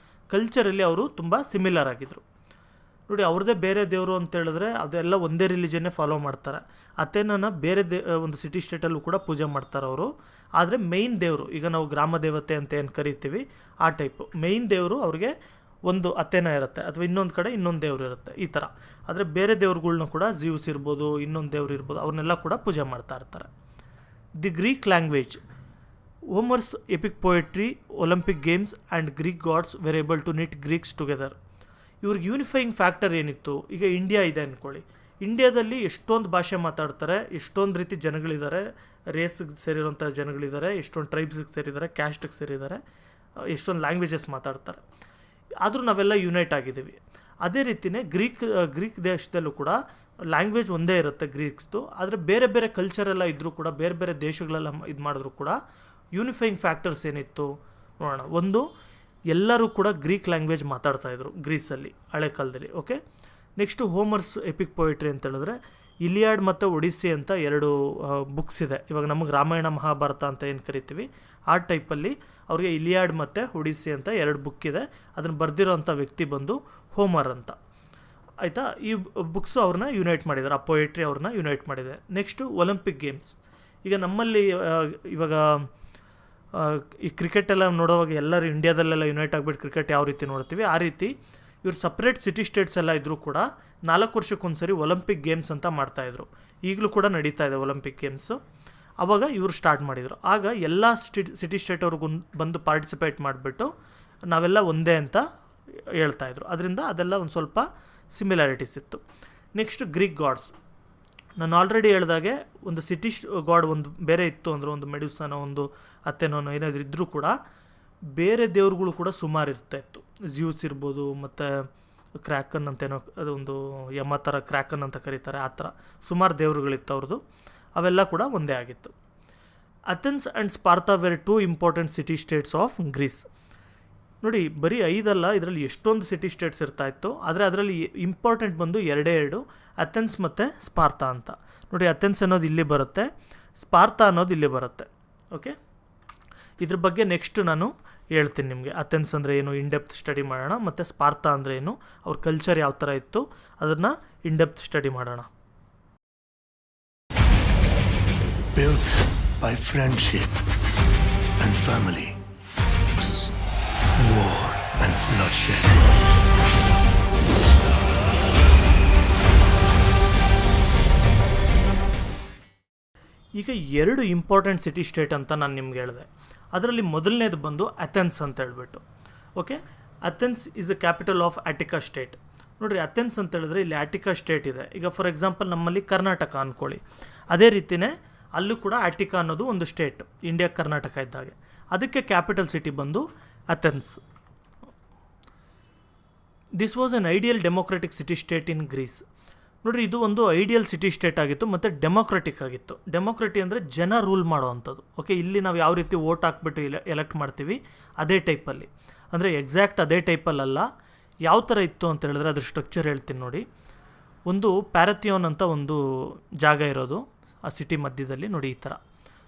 Speaker 3: ಕಲ್ಚರಲ್ಲಿ ಅವರು ತುಂಬ ಸಿಮಿಲರ್ ಆಗಿದ್ದರು. ನೋಡಿ, ಅವ್ರದ್ದೇ ಬೇರೆ ದೇವರು ಅಂತ ಹೇಳಿದ್ರೆ ಅದೆಲ್ಲ ಒಂದೇ ರಿಲಿಜನ್ನೇ ಫಾಲೋ ಮಾಡ್ತಾರೆ. ಅಥೇನನ ಬೇರೆ ಒಂದು ಸಿಟಿ ಸ್ಟೇಟಲ್ಲೂ ಕೂಡ ಪೂಜೆ ಮಾಡ್ತಾರೆ ಅವರು. ಆದರೆ ಮೇಯ್ನ್ ದೇವರು, ಈಗ ನಾವು ಗ್ರಾಮ ದೇವತೆ ಅಂತ ಏನು ಕರಿತೀವಿ ಆ ಟೈಪು ಮೇಯ್ನ್ ದೇವರು ಅವ್ರಿಗೆ ಒಂದು ಅಥೇನಾ ಇರುತ್ತೆ, ಅಥವಾ ಇನ್ನೊಂದು ಕಡೆ ಇನ್ನೊಂದು ದೇವರು ಇರುತ್ತೆ, ಈ ಥರ. ಆದರೆ ಬೇರೆ ದೇವ್ರುಗಳ್ನ ಕೂಡ ಝ್ಯೂಸ್ ಇರ್ಬೋದು, ಇನ್ನೊಂದು ದೇವ್ರು ಇರ್ಬೋದು, ಅವ್ರನ್ನೆಲ್ಲ ಕೂಡ ಪೂಜೆ ಮಾಡ್ತಾ ಇರ್ತಾರೆ. The Greek language Homer's epic poetry, Olympic games and Greek gods were able to knit Greeks together. ಇವ್ರಿಗೆ ಯೂನಿಫೈಯಿಂಗ್ ಫ್ಯಾಕ್ಟರ್ ಏನಿತ್ತು? ಈಗ ಇಂಡಿಯಾ ಇದೆ ಅಂದ್ಕೊಳ್ಳಿ, ಇಂಡಿಯಾದಲ್ಲಿ ಎಷ್ಟೊಂದು ಭಾಷೆ ಮಾತಾಡ್ತಾರೆ, ಎಷ್ಟೊಂದು ರೀತಿ ಜನಗಳಿದ್ದಾರೆ, ರೇಸ್ಗೆ ಸೇರಿರೋಂಥ ಜನಗಳಿದ್ದಾರೆ, ಎಷ್ಟೊಂದು ಟ್ರೈಬ್ಸ್ಗೆ ಸೇರಿದ್ದಾರೆ, ಕ್ಯಾಸ್ಟ್ಗೆ ಸೇರಿದ್ದಾರೆ, ಎಷ್ಟೊಂದು ಲ್ಯಾಂಗ್ವೇಜಸ್ ಮಾತಾಡ್ತಾರೆ. ಆದರೂ ನಾವೆಲ್ಲ ಯುನೈಟ್ ಆಗಿದ್ದೀವಿ. ಅದೇ ರೀತಿಯೇ ಗ್ರೀಕ್ ದೇಶದಲ್ಲೂ ಕೂಡ ಲ್ಯಾಂಗ್ವೇಜ್ ಒಂದೇ ಇರುತ್ತೆ ಗ್ರೀಕ್ಸ್ದು, ಆದರೆ ಬೇರೆ ಬೇರೆ ಕಲ್ಚರೆಲ್ಲ ಇದ್ದರೂ ಕೂಡ, ಬೇರೆ ಬೇರೆ ದೇಶಗಳೆಲ್ಲ ಇದು ಮಾಡಿದ್ರು ಕೂಡ ಯೂನಿಫೈಯಿಂಗ್ ಫ್ಯಾಕ್ಟರ್ಸ್ ಏನಿತ್ತು ನೋಡೋಣ. ಒಂದು, ಎಲ್ಲರೂ ಕೂಡ ಗ್ರೀಕ್ ಲ್ಯಾಂಗ್ವೇಜ್ ಮಾತಾಡ್ತಾಯಿದ್ರು ಗ್ರೀಸಲ್ಲಿ ಹಳೆ ಕಾಲದಲ್ಲಿ. ಓಕೆ, ನೆಕ್ಸ್ಟು ಹೋಮರ್ಸ್ ಎಪಿಕ್ ಪೊಯಿಟ್ರಿ ಅಂತ ಹೇಳಿದ್ರೆ ಇಲಿಯಾಡ್ ಮತ್ತು ಒಡಿಸ್ಸಿ ಅಂತ 2 ಬುಕ್ಸ್ ಇದೆ. ಇವಾಗ ನಮಗೆ ರಾಮಾಯಣ ಮಹಾಭಾರತ ಅಂತ ಏನು ಕರಿತೀವಿ ಆ ಟೈಪಲ್ಲಿ ಅವ್ರಿಗೆ ಇಲಿಯಾಡ್ ಮತ್ತು ಒಡಿಸ್ಸಿ ಅಂತ 2 ಬುಕ್ ಇದೆ. ಅದನ್ನು ಬರೆದಿರೋಂಥ ವ್ಯಕ್ತಿ ಬಂದು ಹೋಮರ್ ಅಂತ, ಆಯಿತಾ. ಈ ಬುಕ್ಸು ಅವ್ರನ್ನ ಯುನೈಟ್ ಮಾಡಿದ್ದಾರೆ, ಆ ಪೊಯೆಟ್ರಿ ಅವ್ರನ್ನ ಯುನೈಟ್ ಮಾಡಿದೆ. Next Olympic games. ಈಗ ನಮ್ಮಲ್ಲಿ ಇವಾಗ ಈ ಕ್ರಿಕೆಟೆಲ್ಲ ನೋಡೋವಾಗ ಎಲ್ಲರೂ ಇಂಡಿಯಾದಲ್ಲೆಲ್ಲ ಯುನೈಟ್ ಆಗಿಬಿಟ್ಟು ಕ್ರಿಕೆಟ್ ಯಾವ ರೀತಿ ನೋಡ್ತೀವಿ ಆ ರೀತಿ ಇವ್ರು ಸಪ್ರೇಟ್ ಸಿಟಿ ಸ್ಟೇಟ್ಸ್ ಎಲ್ಲ ಇದ್ದರೂ ಕೂಡ 4 ವರ್ಷಕ್ಕೊಂದ್ಸರಿ ಒಲಿಂಪಿಕ್ ಗೇಮ್ಸ್ ಅಂತ ಮಾಡ್ತಾಯಿದ್ರು. ಈಗಲೂ ಕೂಡ ನಡೀತಾ ಇದೆ ಒಲಿಂಪಿಕ್ ಗೇಮ್ಸು. ಆವಾಗ ಇವರು ಸ್ಟಾರ್ಟ್ ಮಾಡಿದರು. ಆಗ ಎಲ್ಲ ಸಿಟಿ ಸ್ಟೇಟವ್ರಿಗೂ ಬಂದು ಪಾರ್ಟಿಸಿಪೇಟ್ ಮಾಡಿಬಿಟ್ಟು ನಾವೆಲ್ಲ ಒಂದೇ ಅಂತ ಹೇಳ್ತಾಯಿದ್ರು. ಅದರಿಂದ ಅದೆಲ್ಲ ಒಂದು ಸ್ವಲ್ಪ ಸಿಮಿಲಾರಿಟೀಸ್ ಇತ್ತು. Next Greek gods. ನಾನು ಆಲ್ರೆಡಿ ಹೇಳ್ದಾಗೆ ಒಂದು ಸಿಟಿ ಗಾಡ್ ಒಂದು ಬೇರೆ ಇತ್ತು ಅಂದರೆ, ಒಂದು ಮೆಡ್ಯೂಸಾನೋ, ಒಂದು ಅಥೆನೋನೋ ಏನಾದರೂ ಇದ್ದರೂ ಕೂಡ ಬೇರೆ ದೇವ್ರುಗಳು ಕೂಡ ಸುಮಾರು ಇರ್ತಾಯಿತ್ತು. ಜ್ಯೂಸ್ ಇರ್ಬೋದು, ಮತ್ತು ಕ್ರ್ಯಾಕನ್ ಅಂತೇನೋ, ಅದೊಂದು ಯಮ ಥರ ಕ್ರ್ಯಾಕನ್ ಅಂತ ಕರೀತಾರೆ, ಆ ಥರ ಸುಮಾರು ದೇವ್ರುಗಳಿತ್ತು ಅವ್ರದ್ದು. ಅವೆಲ್ಲ ಕೂಡ ಒಂದೇ ಆಗಿತ್ತು. Athens and Sparta were 2 important city states of Greece. ನೋಡಿ, ಬರೀ 5 ಅಲ್ಲ, ಇದರಲ್ಲಿ ಎಷ್ಟೊಂದು ಸಿಟಿ ಸ್ಟೇಟ್ಸ್ ಇರ್ತಾಯಿತ್ತು. ಆದರೆ ಅದರಲ್ಲಿ ಇಂಪಾರ್ಟೆಂಟ್ ಬಂದು 2 ಅಥೆನ್ಸ್ ಮತ್ತು ಸ್ಪಾರ್ತಾ ಅಂತ. ನೋಡಿ, ಅಥೆನ್ಸ್ ಅನ್ನೋದು ಇಲ್ಲಿ ಬರುತ್ತೆ, ಸ್ಪಾರ್ತಾ ಅನ್ನೋದು ಇಲ್ಲಿ ಬರುತ್ತೆ. ಓಕೆ, ಇದ್ರ ಬಗ್ಗೆ ನೆಕ್ಸ್ಟ್ ನಾನು ಹೇಳ್ತೀನಿ ನಿಮಗೆ. ಅಥೆನ್ಸ್ ಅಂದರೆ ಏನು ಇನ್ಡೆಪ್ತ್ ಸ್ಟಡಿ ಮಾಡೋಣ, ಮತ್ತು ಸ್ಪಾರ್ತಾ ಅಂದರೆ ಏನು, ಅವ್ರ ಕಲ್ಚರ್ ಯಾವ ಥರ ಇತ್ತು ಅದನ್ನು ಇನ್ಡೆಪ್ತ್ ಸ್ಟಡಿ ಮಾಡೋಣ.
Speaker 2: Built by friendship and family, war and bloodshed.
Speaker 3: ಈಗ 2 ಇಂಪಾರ್ಟೆಂಟ್ ಸಿಟಿ ಸ್ಟೇಟ್ ಅಂತ ನಾನು ನಿಮ್ಗೆ ಹೇಳಿದೆ. ಅದರಲ್ಲಿ ಮೊದಲನೇದು ಬಂದು ಅಥೆನ್ಸ್ ಅಂತ ಹೇಳ್ಬಿಟ್ಟು. Okay, Athens is a capital of Attica state. ನೋಡಿರಿ, ಅಥೆನ್ಸ್ ಅಂತ ಹೇಳಿದ್ರೆ ಇಲ್ಲಿ ಆಟಿಕಾ ಸ್ಟೇಟ್ ಇದೆ. ಈಗ ಫಾರ್ ಎಕ್ಸಾಂಪಲ್ ನಮ್ಮಲ್ಲಿ ಕರ್ನಾಟಕ ಅಂದ್ಕೊಳ್ಳಿ, ಅದೇ ರೀತಿಯೇ ಅಲ್ಲೂ ಕೂಡ ಆಟಿಕಾ ಅನ್ನೋದು ಒಂದು ಸ್ಟೇಟ್, ಇಂಡಿಯಾ ಕರ್ನಾಟಕ ಇದ್ದಾಗೆ. ಅದಕ್ಕೆ ಕ್ಯಾಪಿಟಲ್ ಸಿಟಿ ಬಂದು Athens. This was an ideal democratic city state in Greece. ನೋಡಿರಿ, ಇದು ಒಂದು ಐಡಿಯಲ್ ಸಿಟಿ ಸ್ಟೇಟ್ ಆಗಿತ್ತು ಮತ್ತು ಡೆಮೋಕ್ರೆಟಿಕ್ ಆಗಿತ್ತು. ಡೆಮೋಕ್ರಟಿ ಅಂದರೆ ಜನ ರೂಲ್ ಮಾಡೋ ಅಂಥದ್ದು. ಓಕೆ, ಇಲ್ಲಿ ನಾವು ಯಾವ ರೀತಿ ವೋಟ್ ಹಾಕ್ಬಿಟ್ಟು ಎಲೆಕ್ಟ್ ಮಾಡ್ತೀವಿ ಅದೇ ಟೈಪಲ್ಲಿ, ಅಂದರೆ ಎಕ್ಸಾಕ್ಟ್ ಅದೇ ಟೈಪಲ್ಲ. ಯಾವ ಥರ ಇತ್ತು ಅಂತ ಹೇಳಿದ್ರೆ ಅದ್ರ ಸ್ಟ್ರಕ್ಚರ್ ಹೇಳ್ತೀನಿ ನೋಡಿ. ಒಂದು ಪ್ಯಾರಥಿಯೋನ್ ಅಂತ ಒಂದು ಜಾಗ ಇರೋದು ಆ ಸಿಟಿ ಮಧ್ಯದಲ್ಲಿ. ನೋಡಿ, ಈ ಥರ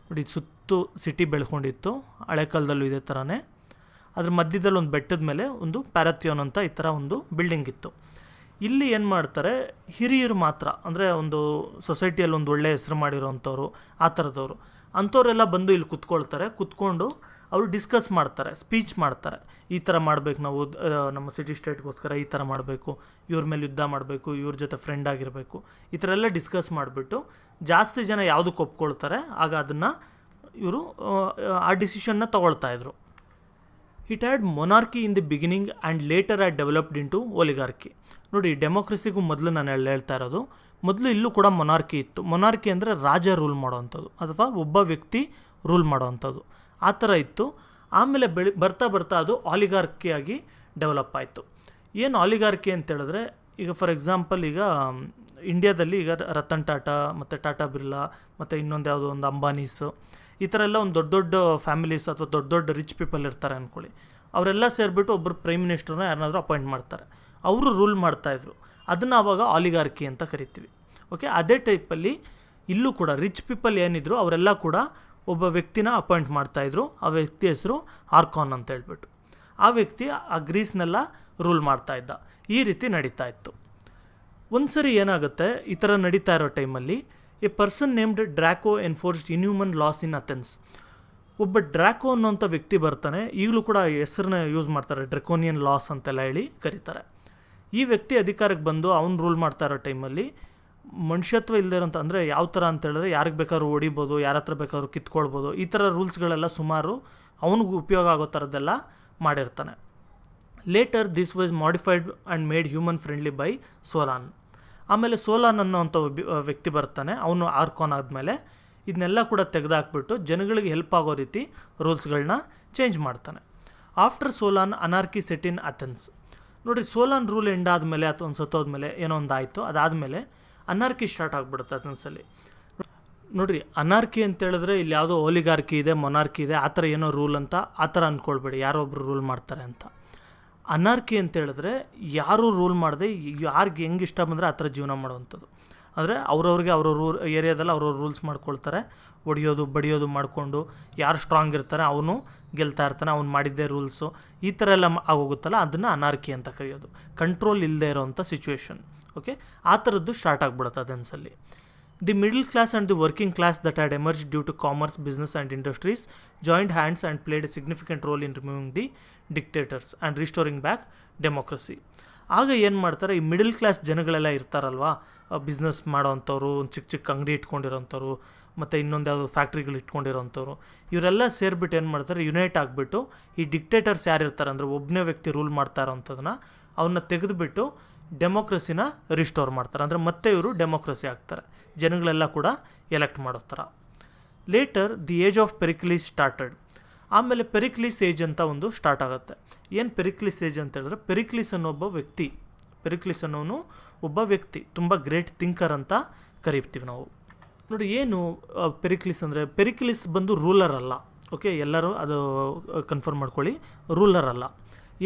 Speaker 3: ನೋಡಿ, ಸುತ್ತು ಸಿಟಿ ಬೆಳ್ಕೊಂಡಿತ್ತು, ಹಳೆ ಕಾಲದಲ್ಲೂ ಇದೇ ಥರನೇ. ಅದ್ರ ಮಧ್ಯದಲ್ಲಿ ಒಂದು ಬೆಟ್ಟದ ಮೇಲೆ ಒಂದು ಪ್ಯಾರಥಿಯೋನ್ ಅಂತ ಈ ಥರ ಒಂದು ಬಿಲ್ಡಿಂಗ್ ಇತ್ತು. ಇಲ್ಲಿ ಏನು ಮಾಡ್ತಾರೆ, ಹಿರಿಯರು ಮಾತ್ರ, ಅಂದರೆ ಒಂದು ಸೊಸೈಟಿಯಲ್ಲಿ ಒಂದು ಒಳ್ಳೆಯ ಹೆಸರು ಮಾಡಿರೋವಂಥವ್ರು, ಆ ಥರದವರು ಅಂಥವರೆಲ್ಲ ಬಂದು ಇಲ್ಲಿ ಕುತ್ಕೊಂಡು ಅವರು ಡಿಸ್ಕಸ್ ಮಾಡ್ತಾರೆ, ಸ್ಪೀಚ್ ಮಾಡ್ತಾರೆ. ಈ ಥರ ಮಾಡಬೇಕು ನಾವು, ನಮ್ಮ ಸಿಟಿ ಸ್ಟೇಟ್ಗೋಸ್ಕರ ಈ ಥರ ಮಾಡಬೇಕು, ಇವ್ರ ಮೇಲೆ ಯುದ್ಧ ಮಾಡಬೇಕು, ಇವ್ರ ಜೊತೆ ಫ್ರೆಂಡ್ ಆಗಿರಬೇಕು, ಈ ಥರ ಎಲ್ಲ ಡಿಸ್ಕಸ್ ಮಾಡಿಬಿಟ್ಟು ಜಾಸ್ತಿ ಜನ ಯಾವುದಕ್ಕೆ ಒಪ್ಕೊಳ್ತಾರೆ ಆಗ ಅದನ್ನು ಇವರು ಆ ಡಿಸಿಷನ್ನ ತೊಗೊಳ್ತಾಯಿದ್ರು. It had monarchy in the beginning and later had developed into oligarchy. ನೋಡಿ, ಡೆಮೋಕ್ರಸಿಗೂ ಮೊದಲು ನಾನು ಹೇಳ್ತಾ ಇರೋದು, ಮೊದಲು ಇಲ್ಲೂ ಕೂಡ ಮೊನಾರ್ಕಿ ಇತ್ತು. ಮೊನಾರ್ಕಿ ಅಂದರೆ ರಾಜ ರೂಲ್ ಮಾಡೋವಂಥದ್ದು ಅಥವಾ ಒಬ್ಬ ವ್ಯಕ್ತಿ ರೂಲ್ ಮಾಡೋವಂಥದ್ದು, ಆ ಥರ ಇತ್ತು. ಆಮೇಲೆ ಬರ್ತಾ ಅದು ಆಲಿಗಾರ್ಕಿಯಾಗಿ ಡೆವಲಪ್ ಆಯಿತು. ಏನು ಆಲಿಗಾರ್ಕಿ ಅಂತ ಹೇಳಿದ್ರೆ, ಈಗ ಫಾರ್ ಎಕ್ಸಾಂಪಲ್ ಈಗ ಇಂಡಿಯಾದಲ್ಲಿ ಈಗ ರತನ್ ಟಾಟಾ ಮತ್ತು ಟಾಟಾ ಬಿರ್ಲಾ ಮತ್ತು ಇನ್ನೊಂದು ಯಾವುದೋ ಒಂದು ಅಂಬಾನೀಸು, ಈ ಥರ ಎಲ್ಲ ಒಂದು ದೊಡ್ಡ ದೊಡ್ಡ ಫ್ಯಾಮಿಲೀಸ್ ಅಥವಾ ದೊಡ್ಡ ದೊಡ್ಡ ರಿಚ್ ಪೀಪಲ್ ಇರ್ತಾರೆ ಅಂದ್ಕೊಳ್ಳಿ. ಅವರೆಲ್ಲ ಸೇರಿಬಿಟ್ಟು ಒಬ್ಬರು ಪ್ರೈಮ್ ಮಿನಿಸ್ಟರ್ನ ಯಾರನ್ನಾದರೂ ಅಪಾಯಿಂಟ್ ಮಾಡ್ತಾರೆ, ಅವರು ರೂಲ್ ಮಾಡ್ತಾಯಿದ್ರು. ಅದನ್ನು ಆವಾಗ ಆಲಿಗಾರ್ಕಿ ಅಂತ ಕರಿತೀವಿ. ಓಕೆ, ಅದೇ ಟೈಪಲ್ಲಿ ಇಲ್ಲೂ ಕೂಡ ರಿಚ್ ಪೀಪಲ್ ಏನಿದ್ರು ಅವರೆಲ್ಲ ಕೂಡ ಒಬ್ಬ ವ್ಯಕ್ತಿನ ಅಪಾಯಿಂಟ್ ಮಾಡ್ತಾಯಿದ್ರು. ಆ ವ್ಯಕ್ತಿ ಹೆಸರು ಆರ್ಕಾನ್ ಅಂತ ಹೇಳ್ಬಿಟ್ಟು. ಆ ವ್ಯಕ್ತಿ ಆ ಗ್ರೀಸ್ನೆಲ್ಲ ರೂಲ್ ಮಾಡ್ತಾಯಿದ್ದ. ಈ ರೀತಿ ನಡೀತಾ ಇತ್ತು. ಒಂದು ಸರಿ ಏನಾಗುತ್ತೆ, ಈ ಥರ ನಡೀತಾ ಇರೋ ಟೈಮಲ್ಲಿ a person named Draco enforced inhuman laws in Athens. ಒಬ್ಬ ಡ್ರ್ಯಾಕೋ ಅನ್ನೋಂಥ ವ್ಯಕ್ತಿ ಬರ್ತಾನೆ. ಈಗಲೂ ಕೂಡ ಹೆಸರನ್ನ ಯೂಸ್ ಮಾಡ್ತಾರೆ, ಡ್ರೆಕೋನಿಯನ್ ಲಾಸ್ ಅಂತೆಲ್ಲ ಹೇಳಿ ಕರೀತಾರೆ. ಈ ವ್ಯಕ್ತಿ ಅಧಿಕಾರಕ್ಕೆ ಬಂದು ಅವ್ನು ರೂಲ್ ಮಾಡ್ತಾ ಇರೋ ಟೈಮಲ್ಲಿ ಮನುಷ್ಯತ್ವ ಇಲ್ಲದೆ ಇರೋಂಥ, ಅಂದರೆ ಯಾವ ಥರ ಅಂತ ಹೇಳಿದ್ರೆ ಯಾರಿಗೆ ಬೇಕಾದ್ರೂ ಹೊಡಿಬೋದು, ಯಾರ ಹತ್ರ ಬೇಕಾದ್ರೂ ಕಿತ್ಕೊಳ್ಬೋದು, ಈ ಥರ ರೂಲ್ಸ್ಗಳೆಲ್ಲ ಸುಮಾರು ಅವನಿಗೆ ಉಪಯೋಗ ಆಗೋ ಥರದ್ದೆಲ್ಲ ಮಾಡಿರ್ತಾನೆ. Later this was modified and made human friendly by Solon. ಆಮೇಲೆ ಸೋಲಾನ್ ಅನ್ನೋವಂಥ ವ್ಯಕ್ತಿ ಬರ್ತಾನೆ, ಅವನು ಆರ್ಕಾನ್ ಆದಮೇಲೆ ಇದನ್ನೆಲ್ಲ ಕೂಡ ತೆಗೆದುಹಾಕ್ಬಿಟ್ಟು ಜನಗಳಿಗೆ ಹೆಲ್ಪ್ ಆಗೋ ರೀತಿ ರೂಲ್ಸ್ಗಳನ್ನ ಚೇಂಜ್ ಮಾಡ್ತಾನೆ. After Solon anarchy set in Athens. ನೋಡಿರಿ, ಸೋಲಾನ್ ರೂಲ್ ಎಂಡ್ ಆದಮೇಲೆ ಅಥವಾ ಒಂದು ಸತ್ತೋದ್ಮೇಲೆ ಏನೋ ಒಂದು ಆಯಿತು, ಅದಾದಮೇಲೆ ಅನಾರ್ಕಿ ಸ್ಟಾರ್ಟ್ ಆಗಿಬಿಡುತ್ತೆ ಅಥೆನ್ಸಲ್ಲಿ. ನೋಡಿರಿ, ಅನಾರ್ಕಿ ಅಂತ ಹೇಳಿದ್ರೆ ಇಲ್ಲಿ ಯಾವುದೋ ಓಲಿಗಾರ್ಕಿ ಇದೆ, ಮೊನಾರ್ಕಿ ಇದೆ, ಆ ಥರ ಏನೋ ರೂಲ್ ಅಂತ ಆ ಥರ ಅಂದ್ಕೊಳ್ಬೇಡಿ, ಯಾರೋ ಒಬ್ಬರು ರೂಲ್ ಮಾಡ್ತಾರೆ ಅಂತ. ಅನಾರ್ಕಿ ಅಂತ ಹೇಳಿದ್ರೆ ಯಾರೂ ರೂಲ್ ಮಾಡದೆ ಯಾರಿಗೆ ಹೆಂಗೆ ಇಷ್ಟ ಬಂದರೆ ಆ ಥರ ಜೀವನ ಮಾಡುವಂಥದ್ದು. ಅಂದರೆ ಅವ್ರವ್ರಿಗೆ ಅವ್ರವ್ರ ಏರಿಯಾದಲ್ಲಿ ಅವ್ರವ್ರ ರೂಲ್ಸ್ ಮಾಡ್ಕೊಳ್ತಾರೆ, ಹೊಡಿಯೋದು ಬಡಿಯೋದು ಮಾಡಿಕೊಂಡು ಯಾರು ಸ್ಟ್ರಾಂಗ್ ಇರ್ತಾರೆ ಅವನು ಗೆಲ್ತಾ ಇರ್ತಾನೆ, ಅವ್ನು ಮಾಡಿದ್ದೇ ರೂಲ್ಸು, ಈ ಥರ ಎಲ್ಲ ಆಗೋಗುತ್ತಲ್ಲ, ಅದನ್ನು ಅನಾರ್ಕಿ ಅಂತ ಕರೆಯೋದು. ಕಂಟ್ರೋಲ್ ಇಲ್ಲದೆ ಇರೋವಂಥ ಸಿಚುವೇಶನ್. ಓಕೆ, ಆ ಥರದ್ದು ಸ್ಟಾರ್ಟ್ ಆಗಿಬಿಡುತ್ತೆ ಅದನ್ಸಲ್ಲಿ. The middle class and the working class that had emerge due to commerce, business and industries joint hands and played a significant role in removing the dictators and restoring back democracy. ಆಗ ಏನು ಮಾಡ್ತಾರೆ, ಈ middle class ಜನಗಳೆಲ್ಲ ಇರ್ತಾರಲ್ವ, business ಮಾಡೋವಂಥವ್ರು, ಒಂದು ಚಿಕ್ಕ ಚಿಕ್ಕ ಅಂಗಡಿ ಇಟ್ಕೊಂಡಿರೋಂಥವ್ರು, ಮತ್ತು ಇನ್ನೊಂದು ಯಾವುದೋ ಫ್ಯಾಕ್ಟ್ರಿಗಳು ಇಟ್ಕೊಂಡಿರೋಂಥವ್ರು, ಇವರೆಲ್ಲ ಸೇರಿಬಿಟ್ಟು ಏನು ಮಾಡ್ತಾರೆ, ಯುನೈಟ್ ಆಗಿಬಿಟ್ಟು ಈ ಡಿಕ್ಟೇಟರ್ಸ್ ಯಾರು ಇರ್ತಾರೆ ಅಂದರೆ ಒಬ್ಬನೇ ವ್ಯಕ್ತಿ ರೂಲ್ ಮಾಡ್ತಾ ಇರೋವಂಥದ್ದನ್ನ ಅವನ್ನ ತೆಗೆದುಬಿಟ್ಟು ಡೆಮೋಕ್ರಸಿನ ರಿಸ್ಟೋರ್ ಮಾಡ್ತಾರೆ. ಅಂದರೆ ಮತ್ತೆ ಇವರು ಡೆಮೋಕ್ರಸಿ ಆಗ್ತಾರೆ, ಜನಗಳೆಲ್ಲ ಕೂಡ ಎಲೆಕ್ಟ್ ಮಾಡೋ ಥರ. Later the age of Pericles started. ಆಮೇಲೆ ಪೆರಿಕ್ಲಿಸ್ ಏಜ್ ಅಂತ ಒಂದು ಸ್ಟಾರ್ಟ್ ಆಗುತ್ತೆ. ಏನು ಪೆರಿಕ್ಲಿಸ್ ಏಜ್ ಅಂತ ಹೇಳಿದ್ರೆ, ಪೆರಿಕ್ಲಿಸ್ ಅನ್ನೋ ಒಬ್ಬ ವ್ಯಕ್ತಿ ತುಂಬ ಗ್ರೇಟ್ ಥಿಂಕರ್ ಅಂತ ಕರೀತೀವಿ ನಾವು. ನೋಡಿ, ಏನು ಪೆರಿಕ್ಲಿಸ್ ಅಂದರೆ, ಪೆರಿಕ್ಲಿಸ್ ಬಂದು ರೂಲರ್ ಅಲ್ಲ. ಓಕೆ, ಎಲ್ಲರೂ ಅದು ಕನ್ಫರ್ಮ್ ಮಾಡ್ಕೊಳ್ಳಿ, ರೂಲರ್ ಅಲ್ಲ.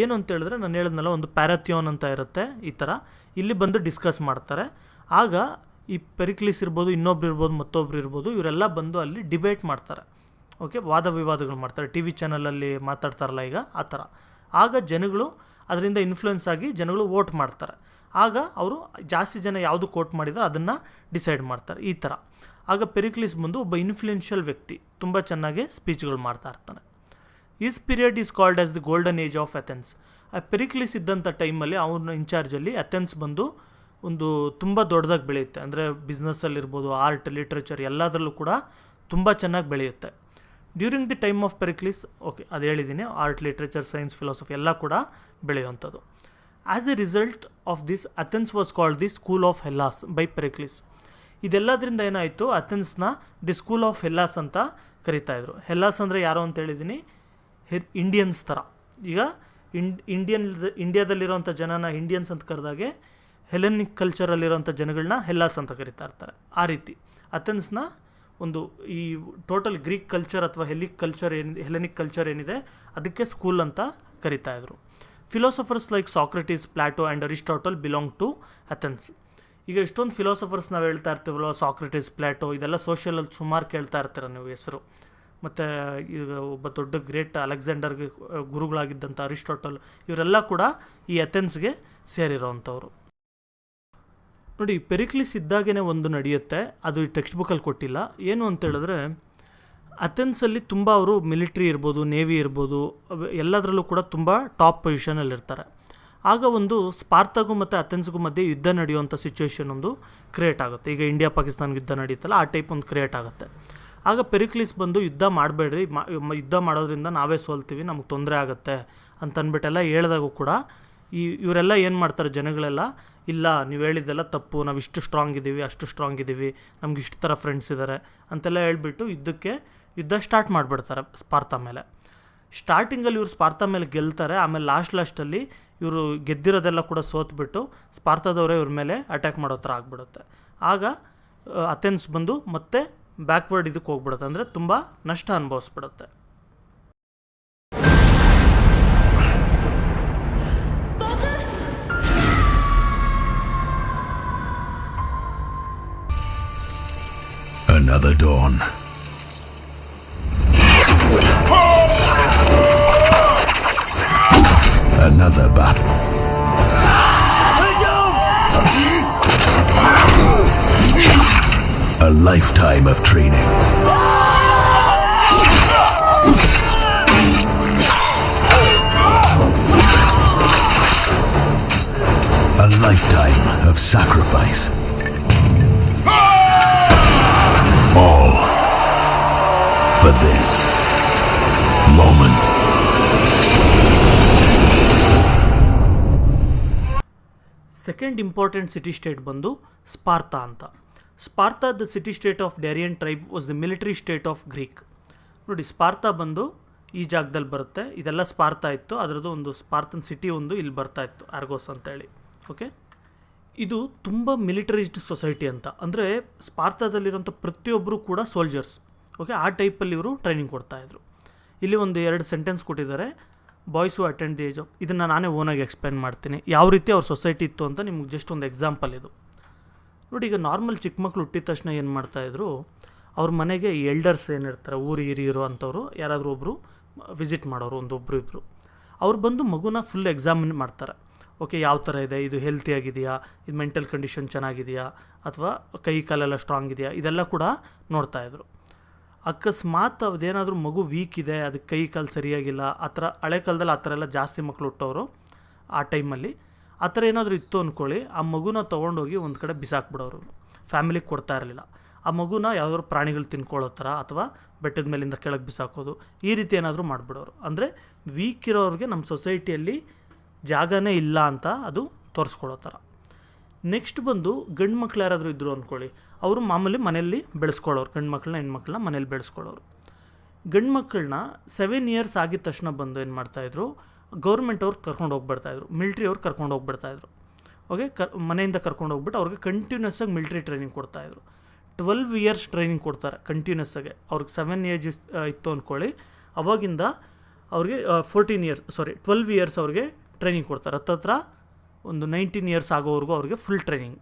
Speaker 3: ಏನು ಅಂತ ಹೇಳಿದ್ರೆ, ನಾನು ಹೇಳಿದ್ನಲ್ಲ, ಒಂದು ಪ್ಯಾರಥಿಯೋನ್ ಅಂತ ಇರುತ್ತೆ, ಈ ಥರ ಇಲ್ಲಿ ಬಂದು ಡಿಸ್ಕಸ್ ಮಾಡ್ತಾರೆ. ಆಗ ಈ ಪೆರಿಕ್ಲಿಸ್ ಇರ್ಬೋದು, ಇನ್ನೊಬ್ರು ಇರ್ಬೋದು, ಮತ್ತೊಬ್ರು ಇರ್ಬೋದು, ಇವರೆಲ್ಲ ಬಂದು ಅಲ್ಲಿ ಡಿಬೇಟ್ ಮಾಡ್ತಾರೆ. ಓಕೆ, ವಾದ ವಿವಾದಗಳು ಮಾಡ್ತಾರೆ, ಟಿ ವಿ ಚಾನಲಲ್ಲಿ ಮಾತಾಡ್ತಾರಲ್ಲ ಈಗ ಆ ಥರ. ಆಗ ಜನಗಳು ಅದರಿಂದ ಇನ್ಫ್ಲುಯೆನ್ಸ್ ಆಗಿ ಜನಗಳು ವೋಟ್ ಮಾಡ್ತಾರೆ. ಆಗ ಅವರು ಜಾಸ್ತಿ ಜನ ಯಾವುದು ಕೋಟ್ ಮಾಡಿದ್ರೆ ಅದನ್ನು ಡಿಸೈಡ್ ಮಾಡ್ತಾರೆ, ಈ ಥರ. ಆಗ ಪೆರಿಕ್ಲಿಸ್ ಬಂದು ಒಬ್ಬ ಇನ್ಫ್ಲುಯೆನ್ಷಿಯಲ್ ವ್ಯಕ್ತಿ, ತುಂಬ ಚೆನ್ನಾಗಿ ಸ್ಪೀಚ್ಗಳು ಮಾಡ್ತಾ ಇರ್ತಾನೆ. Is period is called as the golden age of Athens. ಆ ಪೆರಿಕ್ಲಿಸ್ ಇದ್ದಂಥ ಟೈಮಲ್ಲಿ ಅವನ ಇನ್ಚಾರ್ಜಲ್ಲಿ ಅಥೆನ್ಸ್ ಬಂದು ಒಂದು ತುಂಬ ದೊಡ್ಡದಾಗಿ ಬೆಳೆಯುತ್ತೆ. ಅಂದರೆ ಬಿಸ್ನೆಸ್ಸಲ್ಲಿರ್ಬೋದು, ಆರ್ಟ್, ಲಿಟ್ರೇಚರ್ ಎಲ್ಲದರಲ್ಲೂ ಕೂಡ ತುಂಬ ಚೆನ್ನಾಗಿ ಬೆಳೆಯುತ್ತೆ. During the time of Pericles, okay ಅದು ಹೇಳಿದ್ದೀನಿ, ಆರ್ಟ್, ಲಿಟ್ರೇಚರ್, ಸೈನ್ಸ್, ಫಿಲಾಸಫಿ ಎಲ್ಲ ಕೂಡ ಬೆಳೆಯುವಂಥದ್ದು. As a result of this Athens was called the school of Hellas by Pericles. ಇದೆಲ್ಲದರಿಂದ ಏನಾಯಿತು, ಅಥೆನ್ಸ್ನ ದಿ ಸ್ಕೂಲ್ ಆಫ್ ಹೆಲ್ಲಾಸ್ ಅಂತ ಕರೀತಾಯಿದ್ರು. ಹೆಲ್ಲಾಸ್ ಅಂದರೆ ಯಾರು ಅಂತ ಹೇಳಿದ್ದೀನಿ, ಇಂಡಿಯನ್ಸ್ ಥರ. ಈಗ ಇಂಡಿಯಾದಲ್ಲಿರೋಂಥ ಜನನ ಇಂಡಿಯನ್ಸ್ ಅಂತ ಕರೆದಾಗೆ ಹೆಲೆನಿಕ್ ಕಲ್ಚರಲ್ಲಿರೋಂಥ ಜನಗಳನ್ನ ಹೆಲ್ಲಾಸ್ ಅಂತ ಕರಿತಾ ಇರ್ತಾರೆ. ಆ ರೀತಿ ಅಥೆನ್ಸ್ನ ಒಂದು ಈ ಟೋಟಲ್ ಗ್ರೀಕ್ ಕಲ್ಚರ್ ಅಥವಾ ಹೆಲೆನಿಕ್ ಕಲ್ಚರ್ ಏನಿದೆ ಅದಕ್ಕೆ ಸ್ಕೂಲ್ ಅಂತ ಕರಿತಾಯಿದ್ರು. Philosophers like Socrates, Plato and Aristotle belong to Athens. ಈಗ ಇಷ್ಟೊಂದು ಫಿಲಾಸಫರ್ಸ್ ನಾವು ಹೇಳ್ತಾ ಇರ್ತೀವಲ್ಲ, ಸಾಕ್ರೆಟಿಸ್, ಪ್ಲಾಟೋ, ಇದೆಲ್ಲ ಸೋಷಿಯಲಲ್ಲಿ ಸುಮಾರು ಕೇಳ್ತಾ ಇರ್ತೀರ ನೀವು ಹೆಸರು. ಮತ್ತು ಈಗ ಒಬ್ಬ ದೊಡ್ಡ ಗ್ರೇಟ್ ಅಲೆಕ್ಸಾಂಡರ್ಗೆ ಗುರುಗಳಾಗಿದ್ದಂಥ ಅರಿಸ್ಟಾಟಲ್, ಇವರೆಲ್ಲ ಕೂಡ ಈ ಅಥೆನ್ಸ್ಗೆ ಸೇರಿರೋವಂಥವ್ರು. ನೋಡಿ, ಪೆರಿಕ್ಲಿಸ್ ಇದ್ದಾಗೇ ಒಂದು ನಡೆಯುತ್ತೆ, ಅದು ಈ ಟೆಕ್ಸ್ಟ್ ಬುಕ್ಕಲ್ಲಿ ಕೊಟ್ಟಿಲ್ಲ. ಏನು ಅಂತ ಹೇಳಿದ್ರೆ, ಅಥೆನ್ಸಲ್ಲಿ ತುಂಬ ಅವರು ಮಿಲಿಟ್ರಿ ಇರ್ಬೋದು, ನೇವಿ ಇರ್ಬೋದು, ಎಲ್ಲದರಲ್ಲೂ ಕೂಡ ತುಂಬ ಟಾಪ್ ಪೊಸಿಷನಲ್ಲಿರ್ತಾರೆ. ಆಗ ಒಂದು ಸ್ಪಾರ್ತಾಗೂ ಮತ್ತು ಅಥೆನ್ಸ್ಗೂ ಮಧ್ಯೆ ಯುದ್ಧ ನಡೆಯುವಂಥ ಸಿಚುವೇಶನ್ ಒಂದು ಕ್ರಿಯೇಟ್ ಆಗುತ್ತೆ. ಈಗ ಇಂಡಿಯಾ ಪಾಕಿಸ್ತಾನ ಯುದ್ಧ ನಡೀತಲ್ಲ, ಆ ಟೈಪ್ ಒಂದು ಕ್ರಿಯೇಟ್ ಆಗುತ್ತೆ. ಆಗ ಪೆರಿಕ್ಲಿಸ್ ಬಂದು ಯುದ್ಧ ಮಾಡಬೇಡ್ರಿ, ಯುದ್ಧ ಮಾಡೋದ್ರಿಂದ ನಾವೇ ಸೋಲ್ತೀವಿ, ನಮಗೆ ತೊಂದರೆ ಆಗುತ್ತೆ ಅಂತಂದ್ಬಿಟ್ಟೆಲ್ಲ ಹೇಳಿದಾಗೂ ಕೂಡ ಇವರೆಲ್ಲ ಏನು ಮಾಡ್ತಾರೆ, ಜನಗಳೆಲ್ಲ, ಇಲ್ಲ ನೀವು ಹೇಳಿದ್ದೆಲ್ಲ ತಪ್ಪು, ನಾವು ಇಷ್ಟು ಸ್ಟ್ರಾಂಗ್ ಇದ್ದೀವಿ, ಅಷ್ಟು ಸ್ಟ್ರಾಂಗ್ ಇದ್ದೀವಿ, ನಮ್ಗೆ ಇಷ್ಟು ಥರ ಫ್ರೆಂಡ್ಸ್ ಇದ್ದಾರೆ ಅಂತೆಲ್ಲ ಹೇಳ್ಬಿಟ್ಟು ಯುದ್ಧ ಸ್ಟಾರ್ಟ್ ಮಾಡಿಬಿಡ್ತಾರೆ ಸ್ಪಾರ್ತಾ ಮೇಲೆ. ಸ್ಟಾರ್ಟಿಂಗಲ್ಲಿ ಇವರು ಸ್ಪಾರ್ತಾ ಮೇಲೆ ಗೆಲ್ತಾರೆ, ಆಮೇಲೆ ಲಾಸ್ಟಲ್ಲಿ ಇವರು ಗೆದ್ದಿರೋದೆಲ್ಲ ಕೂಡ ಸೋತ್ಬಿಟ್ಟು ಸ್ಪಾರ್ತಾದವರೇ ಇವ್ರ ಮೇಲೆ ಅಟ್ಯಾಕ್ ಮಾಡೋ ಥರ ಆಗಿಬಿಡುತ್ತೆ. ಆಗ ಅಥೆನ್ಸ್ ಬಂದು ಮತ್ತೆ ಬ್ಯಾಕ್ವರ್ಡ್ ಇದಕ್ಕೆ ಹೋಗ್ಬಿಡುತ್ತೆ, ಅಂದರೆ ತುಂಬ ನಷ್ಟ ಅನುಭವಿಸ್ಬಿಡುತ್ತೆ.
Speaker 2: Another dawn. Another battle. A lifetime of training. A lifetime of sacrifice. this moment.
Speaker 3: Second important city state ಬಂದು ಸ್ಪಾರ್ತಾ ಅಂತ. Sparta the city state of Dorian tribe was the military state of Greek. ನೋಡಿ, Sparta ಬಂದು ಈ ಜಾಗದಲ್ಲಿ ಬರುತ್ತೆ. ಇದೆಲ್ಲ ಸ್ಪಾರ್ತಾ ಇತ್ತು, ಅದರದ್ದು ಒಂದು ಸ್ಪಾರ್ತನ್ ಸಿಟಿ ಒಂದು ಇಲ್ಲಿ ಬರ್ತಾ ಇತ್ತು, ಆರ್ಗೋಸ್ ಅಂತೇಳಿ. ಓಕೆ, ಇದು ತುಂಬ ಮಿಲಿಟರಿಸ್ಡ್ ಸೊಸೈಟಿ ಅಂತ. ಅಂದರೆ ಸ್ಪಾರ್ತಾದಲ್ಲಿರೋಂಥ ಪ್ರತಿಯೊಬ್ಬರು ಕೂಡ ಸೋಲ್ಜರ್ಸ್. ಓಕೆ, ಆ ಟೈಪಲ್ಲಿ ಇವರು ಟ್ರೈನಿಂಗ್ ಕೊಡ್ತಾಯಿದ್ರು. ಇಲ್ಲಿ ಒಂದು 2 ಸೆಂಟೆನ್ಸ್ ಕೊಟ್ಟಿದ್ದಾರೆ. ಬಾಯ್ಸ್ ಹು ಅಟೆಂಡ್ ದಿ ಏಜ್ ಆಫ್, ಇದನ್ನು ನಾನೇ ಓನಾಗಿ ಎಕ್ಸ್ಪ್ಲೇನ್ ಮಾಡ್ತೀನಿ ಯಾವ ರೀತಿ ಅವ್ರ ಸೊಸೈಟಿ ಇತ್ತು ಅಂತ. ನಿಮ್ಗೆ ಜಸ್ಟ್ ಒಂದು ಎಕ್ಸಾಂಪಲ್ ಇದು ನೋಡಿ. ಈಗ ನಾರ್ಮಲ್ ಚಿಕ್ಕ ಮಕ್ಕಳು ಹುಟ್ಟಿದ ತಕ್ಷಣ ಏನು ಮಾಡ್ತಾಯಿದ್ರು, ಅವ್ರ ಮನೆಗೆ ಎಲ್ಡರ್ಸ್ ಏನಿರ್ತಾರೆ, ಊರು ಹಿರಿಯರು ಅಂಥವ್ರು ಯಾರಾದರೂ ಒಬ್ಬರು ವಿಸಿಟ್ ಮಾಡೋರು, ಒಬ್ಬರು ಇಬ್ಬರು. ಅವ್ರು ಬಂದು ಮಗುನ ಫುಲ್ ಎಕ್ಸಾಮಿನ್ ಮಾಡ್ತಾರೆ. ಓಕೆ, ಯಾವ ಥರ ಇದೆ, ಇದು ಹೆಲ್ತಿಯಾಗಿದೆಯಾ, ಇದು ಮೆಂಟಲ್ ಕಂಡೀಷನ್ ಚೆನ್ನಾಗಿದೆಯಾ, ಅಥವಾ ಕೈ ಕಾಲೆಲ್ಲ ಸ್ಟ್ರಾಂಗ್ ಇದೆಯಾ, ಇದೆಲ್ಲ ಕೂಡ ನೋಡ್ತಾಯಿದ್ರು. ಅಕಸ್ಮಾತ್ ಅದೇನಾದರೂ ಮಗು ವೀಕ್ ಇದೆ, ಅದಕ್ಕೆ ಕೈ ಕಾಲು ಸರಿಯಾಗಿಲ್ಲ, ಆ ಥರ ಹಳೆ ಕಾಲದಲ್ಲಿ ಆ ಥರ ಎಲ್ಲ ಜಾಸ್ತಿ ಮಕ್ಕಳು ಹುಟ್ಟೋರು ಆ ಟೈಮಲ್ಲಿ. ಆ ಥರ ಏನಾದರೂ ಇತ್ತು ಅಂದ್ಕೊಳ್ಳಿ, ಆ ಮಗುನ ತೊಗೊಂಡೋಗಿ ಒಂದು ಕಡೆ ಬಿಸಾಕ್ಬಿಡೋರು. ಫ್ಯಾಮಿಲಿಗೆ ಕೊಡ್ತಾ ಇರಲಿಲ್ಲ. ಆ ಮಗುನ ಯಾವುದಾದ್ರು ಪ್ರಾಣಿಗಳು ತಿನ್ಕೊಳ್ಳೋ ಥರ, ಅಥವಾ ಬೆಟ್ಟದ ಮೇಲಿಂದ ಕೆಳಗೆ ಬಿಸಾಕೋದು, ಈ ರೀತಿ ಏನಾದರೂ ಮಾಡಿಬಿಡೋರು. ಅಂದರೆ ವೀಕ್ ಇರೋರಿಗೆ ನಮ್ಮ ಸೊಸೈಟಿಯಲ್ಲಿ ಜಾಗನೇ ಇಲ್ಲ ಅಂತ ಅದು ತೋರಿಸ್ಕೊಳ್ಳೋ ಥರ. ನೆಕ್ಸ್ಟ್ ಬಂದು ಗಂಡು ಮಕ್ಳು ಯಾರಾದರೂ ಇದ್ದರು ಅಂದ್ಕೊಳ್ಳಿ, ಅವರು ಮಾಮೂಲಿ ಮನೆಯಲ್ಲಿ ಬೆಳೆಸ್ಕೊಳ್ಳೋರು, ಗಂಡು ಮಕ್ಕಳನ್ನ ಹೆಣ್ಮಕ್ಳನ್ನ ಮನೇಲಿ ಬೆಳೆಸ್ಕೊಳ್ಳೋರು. ಗಂಡು ಮಕ್ಕಳನ್ನ 7 ಇಯರ್ಸ್ ಆಗಿದ ತಕ್ಷಣ ಬಂದು ಏನು ಮಾಡ್ತಾಯಿದ್ರು, ಗೌರ್ಮೆಂಟ್ ಅವ್ರು ಕರ್ಕೊಂಡು ಹೋಗ್ಬಿಡ್ತಾಯಿದ್ರು, ಮಿಲ್ಟ್ರಿ ಅವ್ರು ಕರ್ಕೊಂಡು ಹೋಗ್ಬಿಡ್ತಾಯಿದ್ರು. ಓಕೆ, ಮನೆಯಿಂದ ಕರ್ಕೊಂಡು ಹೋಗ್ಬಿಟ್ಟು ಅವ್ರಿಗೆ ಕಂಟಿನ್ಯೂಸ್ ಆಗಿ ಮಿಲ್ಟ್ರಿ ಟ್ರೈನಿಂಗ್ ಕೊಡ್ತಾಯಿದ್ರು. 12 ಇಯರ್ಸ್ ಟ್ರೈನಿಂಗ್ ಕೊಡ್ತಾರೆ ಕಂಟಿನ್ಯೂಸ್ ಆಗಿ. ಅವ್ರಿಗೆ 7 ಏಜ್ ಇತ್ತು ಅಂದ್ಕೊಳ್ಳಿ, ಅವಾಗಿಂದ ಅವ್ರಿಗೆ 12 ಇಯರ್ಸ್ ಅವ್ರಿಗೆ ಟ್ರೈನಿಂಗ್ ಕೊಡ್ತಾರೆ. ಹತ್ತತ್ರ ಒಂದು 19 ಇಯರ್ಸ್ ಆಗೋವರೆಗೂ ಅವ್ರಿಗೆ full training.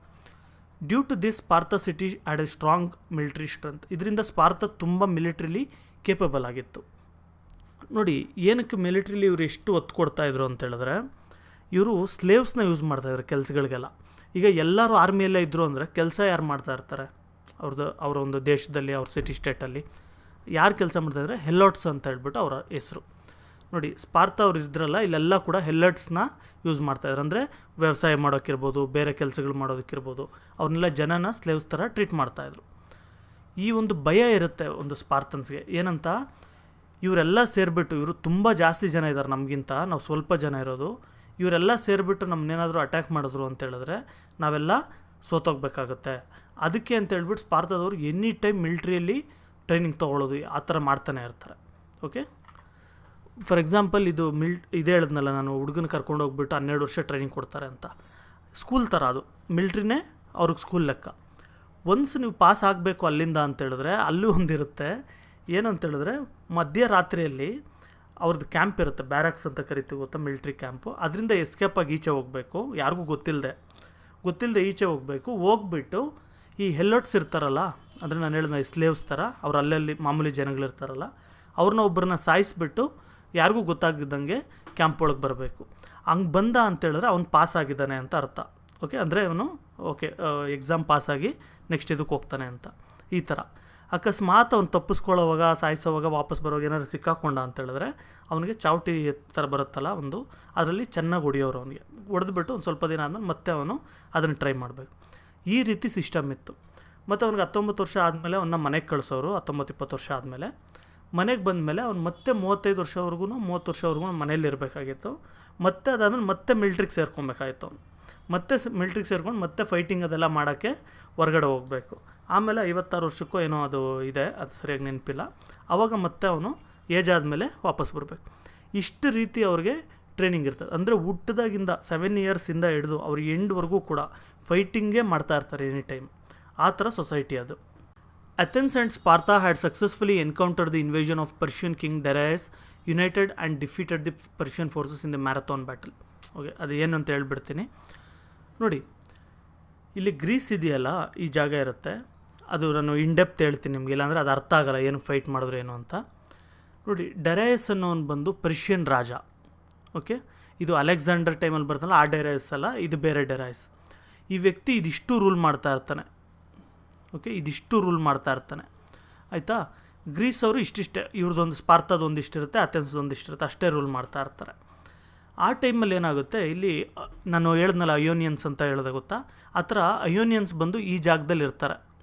Speaker 3: Due to this Sparta city had a strong military strength. ಇದರಿಂದ ಸ್ಪಾರ್ತಾ ತುಂಬ ಮಿಲಿಟ್ರಿಲಿ ಕೇಪಬಲ್ ಆಗಿತ್ತು. ನೋಡಿ, ಏನಕ್ಕೆ ಮಿಲಿಟ್ರಿಲಿ ಇವರು ಎಷ್ಟು ಒತ್ತು ಕೊಡ್ತಾಯಿದ್ರು ಅಂತ ಹೇಳಿದ್ರೆ, ಇವರು ಸ್ಲೇವ್ಸ್ನ ಯೂಸ್ ಮಾಡ್ತಾಯಿದ್ರು ಕೆಲಸಗಳಿಗೆಲ್ಲ. ಈಗ ಎಲ್ಲರೂ ಆರ್ಮಿಯಲ್ಲೇ ಇದ್ದರು ಅಂದರೆ ಕೆಲಸ ಯಾರು ಮಾಡ್ತಾ ಇರ್ತಾರೆ, ಅವರ ಒಂದು ದೇಶದಲ್ಲಿ, ಅವ್ರ ಸಿಟಿ ಸ್ಟೇಟಲ್ಲಿ ಯಾರು ಕೆಲಸ ಮಾಡ್ತಾಯಿದ್ರೆ ಹೆಲ್ಲೋಟ್ಸ್ ಅಂತ ಹೇಳ್ಬಿಟ್ಟು ಅವರ ಹೆಸರು. ನೋಡಿ, ಸ್ಪಾರ್ತಾ ಅವ್ರು ಇದ್ರಲ್ಲ, ಇಲ್ಲೆಲ್ಲ ಕೂಡ ಹೆಲ್ಲಟ್ಸ್ನ ಯೂಸ್ ಮಾಡ್ತಾಯಿದ್ರು. ಅಂದರೆ ವ್ಯವಸಾಯ ಮಾಡೋಕ್ಕಿರ್ಬೋದು, ಬೇರೆ ಕೆಲಸಗಳು ಮಾಡೋದಕ್ಕಿರ್ಬೋದು, ಅವ್ರನ್ನೆಲ್ಲ ಜನನ ಸ್ಲೇವ್ಸ್ ಥರ ಟ್ರೀಟ್ ಮಾಡ್ತಾಯಿದ್ರು. ಈ ಒಂದು ಭಯ ಇರುತ್ತೆ ಒಂದು ಸ್ಪಾರ್ತನ್ಸ್ಗೆ, ಏನಂತ, ಇವರೆಲ್ಲ ಸೇರಿಬಿಟ್ಟು, ಇವರು ತುಂಬ ಜಾಸ್ತಿ ಜನ ಇದ್ದಾರೆ ನಮಗಿಂತ, ನಾವು ಸ್ವಲ್ಪ ಜನ ಇರೋದು, ಇವರೆಲ್ಲ ಸೇರಿಬಿಟ್ಟು ನಮ್ಮನ್ನೇನಾದರೂ ಅಟ್ಯಾಕ್ ಮಾಡಿದ್ರು ಅಂತ ಹೇಳಿದ್ರೆ ನಾವೆಲ್ಲ ಸೋತೋಗ್ಬೇಕಾಗತ್ತೆ. ಅದಕ್ಕೆ ಅಂತ ಹೇಳ್ಬಿಟ್ಟು ಸ್ಪಾರ್ತಾದವ್ರು ಎನಿ ಟೈಮ್ ಮಿಲ್ಟ್ರಿಯಲ್ಲಿ ಟ್ರೈನಿಂಗ್ ತೊಗೊಳ್ಳೋದು ಆ ಥರ ಮಾಡ್ತಾನೆ ಇರ್ತಾರೆ. ಓಕೆ, ಫಾರ್ ಎಕ್ಸಾಂಪಲ್ ಇದೇ ಹೇಳಿದ್ನಲ್ಲ ನಾನು, ಹುಡುಗನ ಕರ್ಕೊಂಡು ಹೋಗ್ಬಿಟ್ಟು 12 ವರ್ಷ ಟ್ರೈನಿಂಗ್ ಕೊಡ್ತಾರೆ ಅಂತ. ಸ್ಕೂಲ್ ಥರ ಅದು, ಮಿಲ್ಟ್ರಿನೇ ಅವ್ರಿಗೆ ಸ್ಕೂಲ್ ಲೆಕ್ಕ. ಒನ್ಸ್ ನೀವು ಪಾಸ್ ಆಗಬೇಕು ಅಲ್ಲಿಂದ ಅಂತೇಳಿದ್ರೆ, ಅಲ್ಲೂ ಒಂದಿರುತ್ತೆ. ಏನಂತೇಳಿದ್ರೆ, ಮಧ್ಯರಾತ್ರಿಯಲ್ಲಿ ಅವ್ರದ್ದು ಕ್ಯಾಂಪ್ ಇರುತ್ತೆ, ಬ್ಯಾರಕ್ಸ್ ಅಂತ ಕರಿತೀವಿ ಗೊತ್ತಾ, ಮಿಲ್ಟ್ರಿ ಕ್ಯಾಂಪು. ಅದರಿಂದ ಎಸ್ಕೇಪ್ ಆಗಿ ಈಚೆ ಹೋಗಬೇಕು, ಯಾರಿಗೂ ಗೊತ್ತಿಲ್ಲದೆ ಈಚೆ ಹೋಗ್ಬಿಟ್ಟು ಈ ಹೆಲ್ಲೋಟ್ಸ್ ಇರ್ತಾರಲ್ಲ, ಅಂದರೆ ನಾನು ಹೇಳಿದ ಸ್ಲೇವ್ಸ್ ಥರ, ಅವ್ರು ಅಲ್ಲಲ್ಲಿ ಮಾಮೂಲಿ ಜನಗಳಿರ್ತಾರಲ್ಲ, ಅವ್ರನ್ನ ಒಬ್ಬರನ್ನ ಸಾಯಿಸ್ಬಿಟ್ಟು ಯಾರಿಗೂ ಗೊತ್ತಾಗಿದ್ದಂಗೆ ಕ್ಯಾಂಪ್ ಒಳಗೆ ಬರಬೇಕು. ಹಂಗೆ ಬಂದ ಅಂತೇಳಿದ್ರೆ ಅವ್ನು ಪಾಸ್ ಆಗಿದ್ದಾನೆ ಅಂತ ಅರ್ಥ. ಓಕೆ, ಅಂದರೆ ಅವನು ಎಕ್ಸಾಮ್ ಪಾಸಾಗಿ ನೆಕ್ಸ್ಟ್ ಇದಕ್ಕೆ ಹೋಗ್ತಾನೆ ಅಂತ. ಈ ಥರ ಅಕಸ್ಮಾತ್ ಅವ್ನು ತಪ್ಪಿಸ್ಕೊಳ್ಳೋವಾಗ, ಸಾಯಿಸೋವಾಗ, ವಾಪಸ್ ಬರೋವಾಗ ಏನಾದ್ರು ಸಿಕ್ಕಾಕೊಂಡ ಅಂತೇಳಿದ್ರೆ ಅವನಿಗೆ ಚಾವಟಿ ಥರ ಬರುತ್ತಲ್ಲ ಒಂದು, ಅದರಲ್ಲಿ ಚೆನ್ನಾಗಿ ಹೊಡಿಯೋರು. ಅವನಿಗೆ ಹೊಡೆದ್ಬಿಟ್ಟು ಒಂದು ಸ್ವಲ್ಪ ದಿನ ಆದಮೇಲೆ ಮತ್ತೆ ಅವನು ಅದನ್ನು ಟ್ರೈ ಮಾಡಬೇಕು. ಈ ರೀತಿ ಸಿಸ್ಟಮ್ ಇತ್ತು. ಮತ್ತು ಅವ್ನಿಗೆ 19 ವರ್ಷ ಆದಮೇಲೆ ಅವನ್ನ ಮನೆಗೆ ಕಳಿಸೋರು. 19-20 ವರ್ಷ ಆದಮೇಲೆ ಮನೆಗೆ ಬಂದಮೇಲೆ ಅವ್ನು ಮತ್ತೆ 35 ವರ್ಷವರೆಗೂ 30 ವರ್ಷವರೆಗೂ ಮನೇಲಿ ಇರಬೇಕಾಗಿತ್ತು. ಮತ್ತೆ ಅದಾದಮೇಲೆ ಮತ್ತೆ ಮಿಲ್ಟ್ರಿಗೆ ಸೇರ್ಕೊಬೇಕಾಗಿತ್ತು. ಅವನು ಮತ್ತೆ ಮಿಲ್ಟ್ರಿಗೆ ಸೇರ್ಕೊಂಡು ಮತ್ತೆ ಫೈಟಿಂಗ್ ಅದೆಲ್ಲ ಮಾಡೋಕ್ಕೆ ಹೊರಗಡೆ ಹೋಗಬೇಕು. ಆಮೇಲೆ 56 ವರ್ಷಕ್ಕೋ ಏನೋ ಅದು ಇದೆ, ಅದು ಸರಿಯಾಗಿ ನೆನಪಿಲ್ಲ. ಆವಾಗ ಮತ್ತೆ ಅವನು ಏಜ್ ಆದಮೇಲೆ ವಾಪಸ್ ಬರಬೇಕು. ಇಷ್ಟು ರೀತಿ ಅವ್ರಿಗೆ ಟ್ರೈನಿಂಗ್ ಇರ್ತದೆ. ಅಂದರೆ ಹುಟ್ಟಿದಾಗಿಂದ 7 ಇಯರ್ಸಿಂದ ಹಿಡಿದು ಅವ್ರಿಗೆ ಎಂಡ್ವರೆಗೂ ಕೂಡ ಫೈಟಿಂಗೇ ಮಾಡ್ತಾ ಇರ್ತಾರೆ ಎನಿ ಟೈಮ್. ಆ ಥರ ಸೊಸೈಟಿ ಅದು. Athens and Sparta had successfully encountered the invasion of Persian king Darius, united and defeated the Persian forces in the marathon battle. Okay, ಅದು ಏನು ಅಂತ ಹೇಳ್ಬಿಡ್ತೀನಿ ನೋಡಿ. ಇಲ್ಲಿ ಗ್ರೀಸ್ ಇದೆಯಲ್ಲ, ಈ ಜಾಗ ಇರುತ್ತೆ, ಅದು ನಾನು ಇನ್ಡೆಪ್ತ್ ಹೇಳ್ತೀನಿ ನಿಮಗೆ, ಇಲ್ಲಾಂದರೆ ಅದು ಅರ್ಥ ಆಗಲ್ಲ ಏನು ಫೈಟ್ ಮಾಡಿದ್ರು ಏನು ಅಂತ. ನೋಡಿ, ಡೆರೈಸ್ ಅನ್ನೋನು ಬಂದು ಪರ್ಷಿಯನ್ ರಾಜ. ಓಕೆ, ಇದು ಅಲೆಕ್ಸಾಂಡರ್ ಟೈಮಲ್ಲಿ ಬರ್ತಲ್ಲ, ಆ ಡೆರೈಸ್ ಅಲ್ಲ, ಇದು ಬೇರೆ ಡೆರೈಸ್. ಈ ವ್ಯಕ್ತಿ ಇದಿಷ್ಟು ರೂಲ್ ಮಾಡ್ತಾ ಇರ್ತಾನೆ. ಓಕೆ, ಇದಿಷ್ಟು ರೂಲ್ ಮಾಡ್ತಾ ಇರ್ತಾನೆ, ಆಯಿತಾ. ಗ್ರೀಸ್ ಅವರು ಇಷ್ಟಿಷ್ಟೇ, ಇವ್ರದ್ದೊಂದು ಸ್ಪಾರ್ತಾದ ಒಂದಿಷ್ಟಿರುತ್ತೆ, ಅಥೆನ್ಸ್ದು ಒಂದಿಷ್ಟಿರುತ್ತೆ, ಅಷ್ಟೇ ರೂಲ್ ಮಾಡ್ತಾ ಇರ್ತಾರೆ. ಆ ಟೈಮಲ್ಲಿ ಏನಾಗುತ್ತೆ, ಇಲ್ಲಿ ನಾನು ಹೇಳಿದ್ನಲ್ಲ ಅಯೋನಿಯನ್ಸ್ ಅಂತ ಹೇಳಿದೆ ಗೊತ್ತಾ, ಆ ಥರ ಅಯೋನಿಯನ್ಸ್ ಬಂದು ಈ ಜಾಗದಲ್ಲಿ ಇರ್ತಾರೆ.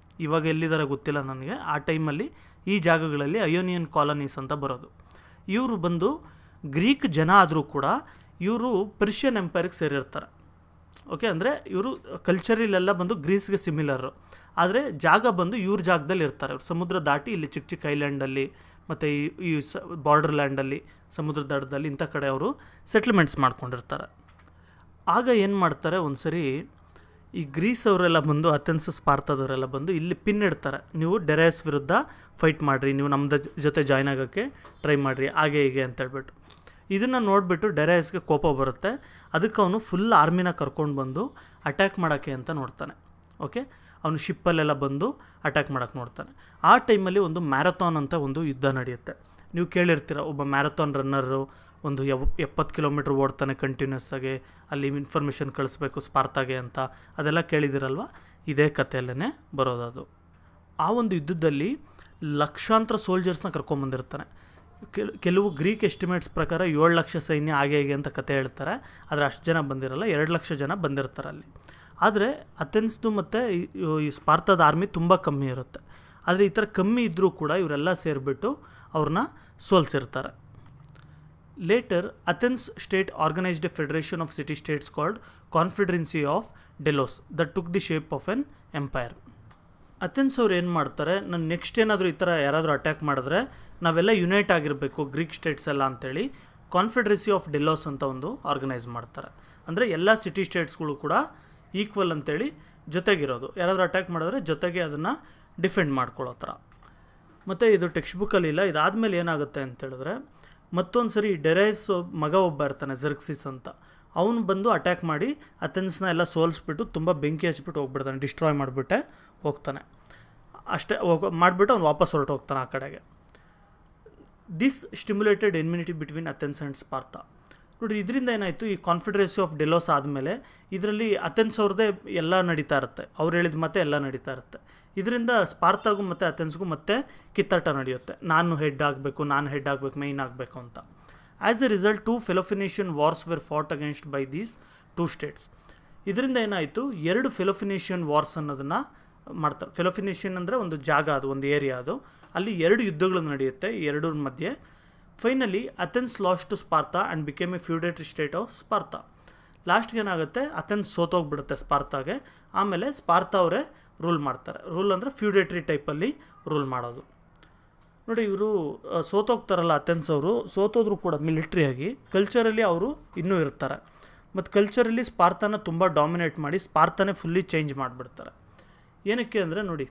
Speaker 3: ಇವಾಗ ಎಲ್ಲಿದ್ದಾರೆ ಗೊತ್ತಿಲ್ಲ ನನಗೆ. ಆ ಟೈಮಲ್ಲಿ ಈ ಜಾಗಗಳಲ್ಲಿ ಅಯೋನಿಯನ್ ಕಾಲನೀಸ್ ಅಂತ ಬರೋದು. ಇವರು ಬಂದು ಗ್ರೀಕ್ ಜನ ಆದರೂ ಕೂಡ ಇವರು ಪರ್ಷಿಯನ್ ಎಂಪೈರಿಗೆ ಸೇರಿರ್ತಾರೆ. ಓಕೆ, ಅಂದರೆ ಇವರು ಕಲ್ಚರಲ್ಲೆಲ್ಲ ಬಂದು ಗ್ರೀಸ್ಗೆ ಸಿಮಿಲರು, ಆದರೆ ಜಾಗ ಬಂದು ಇವ್ರ ಜಾಗದಲ್ಲಿ ಇರ್ತಾರೆ. ಇವ್ರು ಸಮುದ್ರ ದಾಟಿ ಇಲ್ಲಿ ಚಿಕ್ಕ ಚಿಕ್ಕ ಐಲ್ಯಾಂಡಲ್ಲಿ ಮತ್ತು ಈ ಬಾರ್ಡರ್ ಲ್ಯಾಂಡಲ್ಲಿ ಸಮುದ್ರ ದಡದಲ್ಲಿ ಇಂಥ ಕಡೆ ಅವರು ಸೆಟ್ಲ್ಮೆಂಟ್ಸ್ ಮಾಡ್ಕೊಂಡಿರ್ತಾರೆ. ಆಗ ಏನು ಮಾಡ್ತಾರೆ, ಒಂದು ಸರಿ ಈ ಗ್ರೀಸ್ ಅವರೆಲ್ಲ ಬಂದು ಅಥೆನ್ಸ್ ಸ್ಪಾರ್ತದವರೆಲ್ಲ ಬಂದು ಇಲ್ಲಿ ಪಿನ್ ಇಡ್ತಾರೆ, ನೀವು ಡೆರೈಸ್ ವಿರುದ್ಧ ಫೈಟ್ ಮಾಡಿರಿ, ನೀವು ನಮ್ಮದು ಜೊತೆ ಜಾಯ್ನ್ ಆಗೋಕ್ಕೆ ಟ್ರೈ ಮಾಡಿರಿ, ಹಾಗೆ ಹೀಗೆ ಅಂತೇಳ್ಬಿಟ್ಟು. ಇದನ್ನು ನೋಡಿಬಿಟ್ಟು ಡೆರೈಸ್ಗೆ ಕೋಪ ಬರುತ್ತೆ. ಅದಕ್ಕೆ ಅವನು ಫುಲ್ ಆರ್ಮಿನ ಕರ್ಕೊಂಡು ಬಂದು ಅಟ್ಯಾಕ್ ಮಾಡೋಕ್ಕೆ ಅಂತ ನೋಡ್ತಾನೆ. ಓಕೆ, ಅವನು ಶಿಪ್ಪಲ್ಲೆಲ್ಲ ಬಂದು ಅಟ್ಯಾಕ್ ಮಾಡೋಕ್ಕೆ ನೋಡ್ತಾನೆ. ಆ ಟೈಮಲ್ಲಿ ಒಂದು ಮ್ಯಾರಥಾನ್ ಅಂತ ಒಂದು ಯುದ್ಧ ನಡೆಯುತ್ತೆ. ನೀವು ಕೇಳಿರ್ತೀರ, ಒಬ್ಬ ಮ್ಯಾರಥಾನ್ ರನ್ನರು ಒಂದು 70 ಕಿಲೋಮೀಟ್ರ್ ಓಡ್ತಾನೆ ಕಂಟಿನ್ಯೂಸ್ ಆಗಿ, ಅಲ್ಲಿ ಇನ್ಫಾರ್ಮೇಷನ್ ಕಳಿಸ್ಬೇಕು ಸ್ಪಾರ್ತಾಗೆ ಅಂತ, ಅದೆಲ್ಲ ಕೇಳಿದಿರಲ್ವ, ಇದೇ ಕಥೆಯಲ್ಲೇ ಬರೋದದು. ಆ ಒಂದು ಯುದ್ಧದಲ್ಲಿ ಲಕ್ಷಾಂತರ ಸೋಲ್ಜರ್ಸ್ನ ಕರ್ಕೊಂಬಂದಿರ್ತಾನೆ. ಕೆಲವು ಗ್ರೀಕ್ ಎಸ್ಟಿಮೇಟ್ಸ್ ಪ್ರಕಾರ 7 ಲಕ್ಷ ಸೈನ್ಯ ಹಾಗೆ ಹೀಗೆ ಅಂತ ಕತೆ ಹೇಳ್ತಾರೆ, ಆದರೆ ಅಷ್ಟು ಜನ ಬಂದಿರಲ್ಲ, 2 ಲಕ್ಷ ಜನ ಬಂದಿರ್ತಾರೆ ಅಲ್ಲಿ. ಆದರೆ ಅಥೆನ್ಸ್ದು ಮತ್ತು ಈ ಸ್ಪಾರ್ತದ ಆರ್ಮಿ ತುಂಬ ಕಮ್ಮಿ ಇರುತ್ತೆ. ಆದರೆ ಈ ಥರ ಕಮ್ಮಿ ಇದ್ದರೂ ಕೂಡ ಇವರೆಲ್ಲ ಸೇರಿಬಿಟ್ಟು ಅವ್ರನ್ನ ಸೋಲ್ಸಿರ್ತಾರೆ. Later Athens state organised a federation of city states called confederacy of Delos that took the shape of an empire. Athens ಅವ್ರು ಏನು ಮಾಡ್ತಾರೆ, ನಾನು ನೆಕ್ಸ್ಟ್ ಏನಾದರೂ ಈ ಥರ ಯಾರಾದರೂ ಅಟ್ಯಾಕ್ ಮಾಡಿದ್ರೆ ನಾವೆಲ್ಲ ಯುನೈಟ್ ಆಗಿರಬೇಕು ಗ್ರೀಕ್ ಸ್ಟೇಟ್ಸ್ ಎಲ್ಲ ಅಂತೇಳಿ ಕಾನ್ಫೆಡರೆನ್ಸಿ ಆಫ್ ಡೆಲೋಸ್ ಅಂತ ಒಂದು ಆರ್ಗನೈಸ್ ಮಾಡ್ತಾರೆ. ಅಂದರೆ ಎಲ್ಲ ಸಿಟಿ ಸ್ಟೇಟ್ಸ್ಗಳು ಕೂಡ ಈಕ್ವಲ್ ಅಂತೇಳಿ ಜೊತೆಗಿರೋದು, ಯಾರಾದರೂ ಅಟ್ಯಾಕ್ ಮಾಡಿದ್ರೆ ಜೊತೆಗೆ ಅದನ್ನು ಡಿಫೆಂಡ್ ಮಾಡ್ಕೊಳ್ಳೋ ಥರ. ಮತ್ತು ಇದು ಟೆಕ್ಸ್ಟ್ ಬುಕ್ಕಲ್ಲಿ ಇಲ್ಲ. ಇದಾದಮೇಲೆ ಏನಾಗುತ್ತೆ ಅಂತೇಳಿದ್ರೆ, ಮತ್ತೊಂದು ಸರಿ ಡೆರೈಸ್ ಮಗ ಒಬ್ಬ ಇರ್ತಾನೆ ಜರ್ಕ್ಸಿಸ್ ಅಂತ, ಅವನು ಬಂದು ಅಟ್ಯಾಕ್ ಮಾಡಿ ಅಥೆನ್ಸ್ನ ಎಲ್ಲ ಸೋಲಿಸ್ಬಿಟ್ಟು ತುಂಬ ಬೆಂಕಿ ಹಚ್ಬಿಟ್ಟು ಹೋಗ್ಬಿಡ್ತಾನೆ, ಡಿಸ್ಟ್ರಾಯ್ ಮಾಡಿಬಿಟ್ಟೆ ಹೋಗ್ತಾನೆ. ಅಷ್ಟೇ ಮಾಡಿಬಿಟ್ಟು ಅವ್ನು ವಾಪಸ್ ಹೊರಟು ಹೋಗ್ತಾನೆ ಆ ಕಡೆಗೆ. This stimulated enmity between Athens and Sparta. ನೋಡಿರಿ, ಇದರಿಂದ ಏನಾಯಿತು, ಈ ಕಾನ್ಫೆಡರೆನ್ಸಿ ಆಫ್ ಡೆಲೋಸ್ ಆದಮೇಲೆ ಇದರಲ್ಲಿ ಅಥೆನ್ಸ್ ಅವ್ರದ್ದೇ ಎಲ್ಲ ನಡೀತಾ ಇರುತ್ತೆ, ಅವ್ರು ಹೇಳಿದ ಮತ್ತೆ ಎಲ್ಲ ನಡೀತಾ ಇರುತ್ತೆ. ಇದರಿಂದ ಸ್ಪಾರ್ತಾಗೂ ಮತ್ತು ಅಥೆನ್ಸ್ಗೂ ಮತ್ತೆ ಕಿತ್ತಾಟ ನಡೆಯುತ್ತೆ, ನಾನು ಹೆಡ್ ಆಗಬೇಕು ಮೈನ್ ಆಗಬೇಕು ಅಂತ. As a result 2 Peloponnesian wars were fought against by these 2 states. ಇದರಿಂದ ಏನಾಯಿತು, 2 ಫೆಲೋಫಿನೇಷಿಯನ್ ವಾರ್ಸ್ ಅನ್ನೋದನ್ನು ಮಾಡ್ತಾರೆ. ಫೆಲೋಫಿನೇಷಿಯನ್ ಅಂದರೆ ಒಂದು ಜಾಗ, ಅದು ಒಂದು ಏರಿಯಾ, ಅದು ಅಲ್ಲಿ 2 ಯುದ್ಧಗಳು ನಡೆಯುತ್ತೆ ಈ ಎರಡರ ಮಧ್ಯೆ. Finally Athens lost to Sparta and became a feudatory state of Sparta. ಲಾಸ್ಟ್ಗೆ ಏನಾಗುತ್ತೆ, ಅಥೆನ್ಸ್ ಸೋತೋಗ್ಬಿಡುತ್ತೆ ಸ್ಪಾರ್ತಾಗೆ, ಆಮೇಲೆ ಸ್ಪಾರ್ತಾ ಅವರೇ ರೂಲ್ ಮಾಡ್ತಾರೆ. ರೂಲ್ ಅಂದರೆ ಫ್ಯೂಡೇಟ್ರಿ ಟೈಪಲ್ಲಿ ರೂಲ್ ಮಾಡೋದು. ನೋಡಿ, ಇವರು ಸೋತೋಗ್ತಾರಲ್ಲ ಅಥೆನ್ಸ್ ಅವರು, ಸೋತೋದ್ರೂ ಕೂಡ ಮಿಲಿಟ್ರಿಯಾಗಿ ಕಲ್ಚರಲ್ಲಿ ಅವರು ಇನ್ನೂ ಇರ್ತಾರೆ. ಮತ್ತು ಕಲ್ಚರಲ್ಲಿ ಸ್ಪಾರ್ತಾನ ತುಂಬ ಡಾಮಿನೇಟ್ ಮಾಡಿ ಸ್ಪಾರ್ತಾನೇ ಫುಲ್ಲಿ ಚೇಂಜ್ ಮಾಡಿಬಿಡ್ತಾರೆ. ಏನಕ್ಕೆ ಅಂದರೆ, ನೋಡಿ,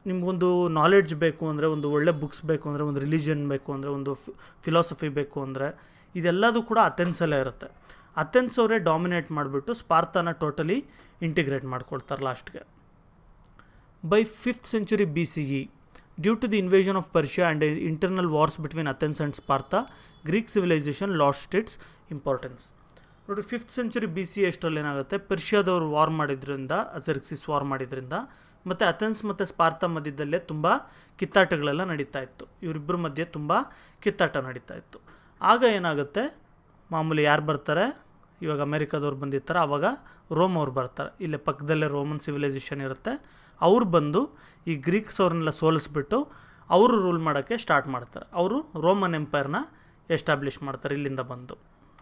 Speaker 3: ನಿಮಗೊಂದು ನಾಲೆಡ್ಜ್ ಬೇಕು ಅಂದರೆ, ಒಂದು ಒಳ್ಳೆ ಬುಕ್ಸ್ ಬೇಕು ಅಂದರೆ, ಒಂದು ರಿಲಿಜನ್ ಬೇಕು ಅಂದರೆ, ಒಂದು ಫಿಲಾಸಫಿ ಬೇಕು ಅಂದರೆ, ಇದೆಲ್ಲದೂ ಕೂಡ ಅಥೆನ್ಸಲ್ಲೇ ಇರುತ್ತೆ. ಅಥೆನ್ಸ್ ಅವರೇ ಡಾಮಿನೇಟ್ ಮಾಡಿಬಿಟ್ಟು ಸ್ಪಾರ್ತಾನ ಟೋಟಲಿ ಇಂಟಿಗ್ರೇಟ್ ಮಾಡ್ಕೊಳ್ತಾರೆ ಲಾಸ್ಟ್ಗೆ. By 5th century BCE, due to the invasion of Persia and internal wars between Athens and Sparta, Greek civilisation lost its importance. ನೋಡಿ, 5th century BCE ಅಷ್ಟರಲ್ಲಿ ಏನಾಗುತ್ತೆ, ಪರ್ಷಿಯಾದವರು ವಾರ್ ಮಾಡಿದ್ರಿಂದ, ಜರ್ಕ್ಸಿಸ್ ವಾರ್ ಮಾಡಿದ್ರಿಂದ, ಮತ್ತು ಅಥೆನ್ಸ್ ಮತ್ತು ಸ್ಪಾರ್ತಾ ಮಧ್ಯದಲ್ಲೇ ತುಂಬ ಕಿತ್ತಾಟಗಳೆಲ್ಲ ನಡೀತಾ ಇತ್ತು. ಇವರಿಬ್ಬರ ಮಧ್ಯೆ ತುಂಬ ಕಿತ್ತಾಟ ನಡೀತಾ ಇತ್ತು. ಆಗ ಏನಾಗುತ್ತೆ, ಮಾಮೂಲಿ ಯಾರು ಬರ್ತಾರೆ, ಇವಾಗ ಅಮೇರಿಕಾದವ್ರು ಬಂದಿರ್ತಾರೆ, ಆವಾಗ ರೋಮ್ ಅವ್ರು ಬರ್ತಾರೆ. ಇಲ್ಲೇ ಪಕ್ಕದಲ್ಲೇ ರೋಮನ್ ಸಿವಿಲೈಸೇಷನ್ ಇರುತ್ತೆ. ಅವ್ರು ಬಂದು ಈ ಗ್ರೀಕ್ಸ್ ಅವ್ರನ್ನೆಲ್ಲ ಸೋಲಿಸ್ಬಿಟ್ಟು ಅವರು ರೂಲ್ ಮಾಡೋಕ್ಕೆ ಸ್ಟಾರ್ಟ್ ಮಾಡ್ತಾರೆ. ಅವರು ರೋಮನ್ ಎಂಪೈರ್ನ ಎಸ್ಟಾಬ್ಲಿಷ್ ಮಾಡ್ತಾರೆ ಇಲ್ಲಿಂದ ಬಂದು.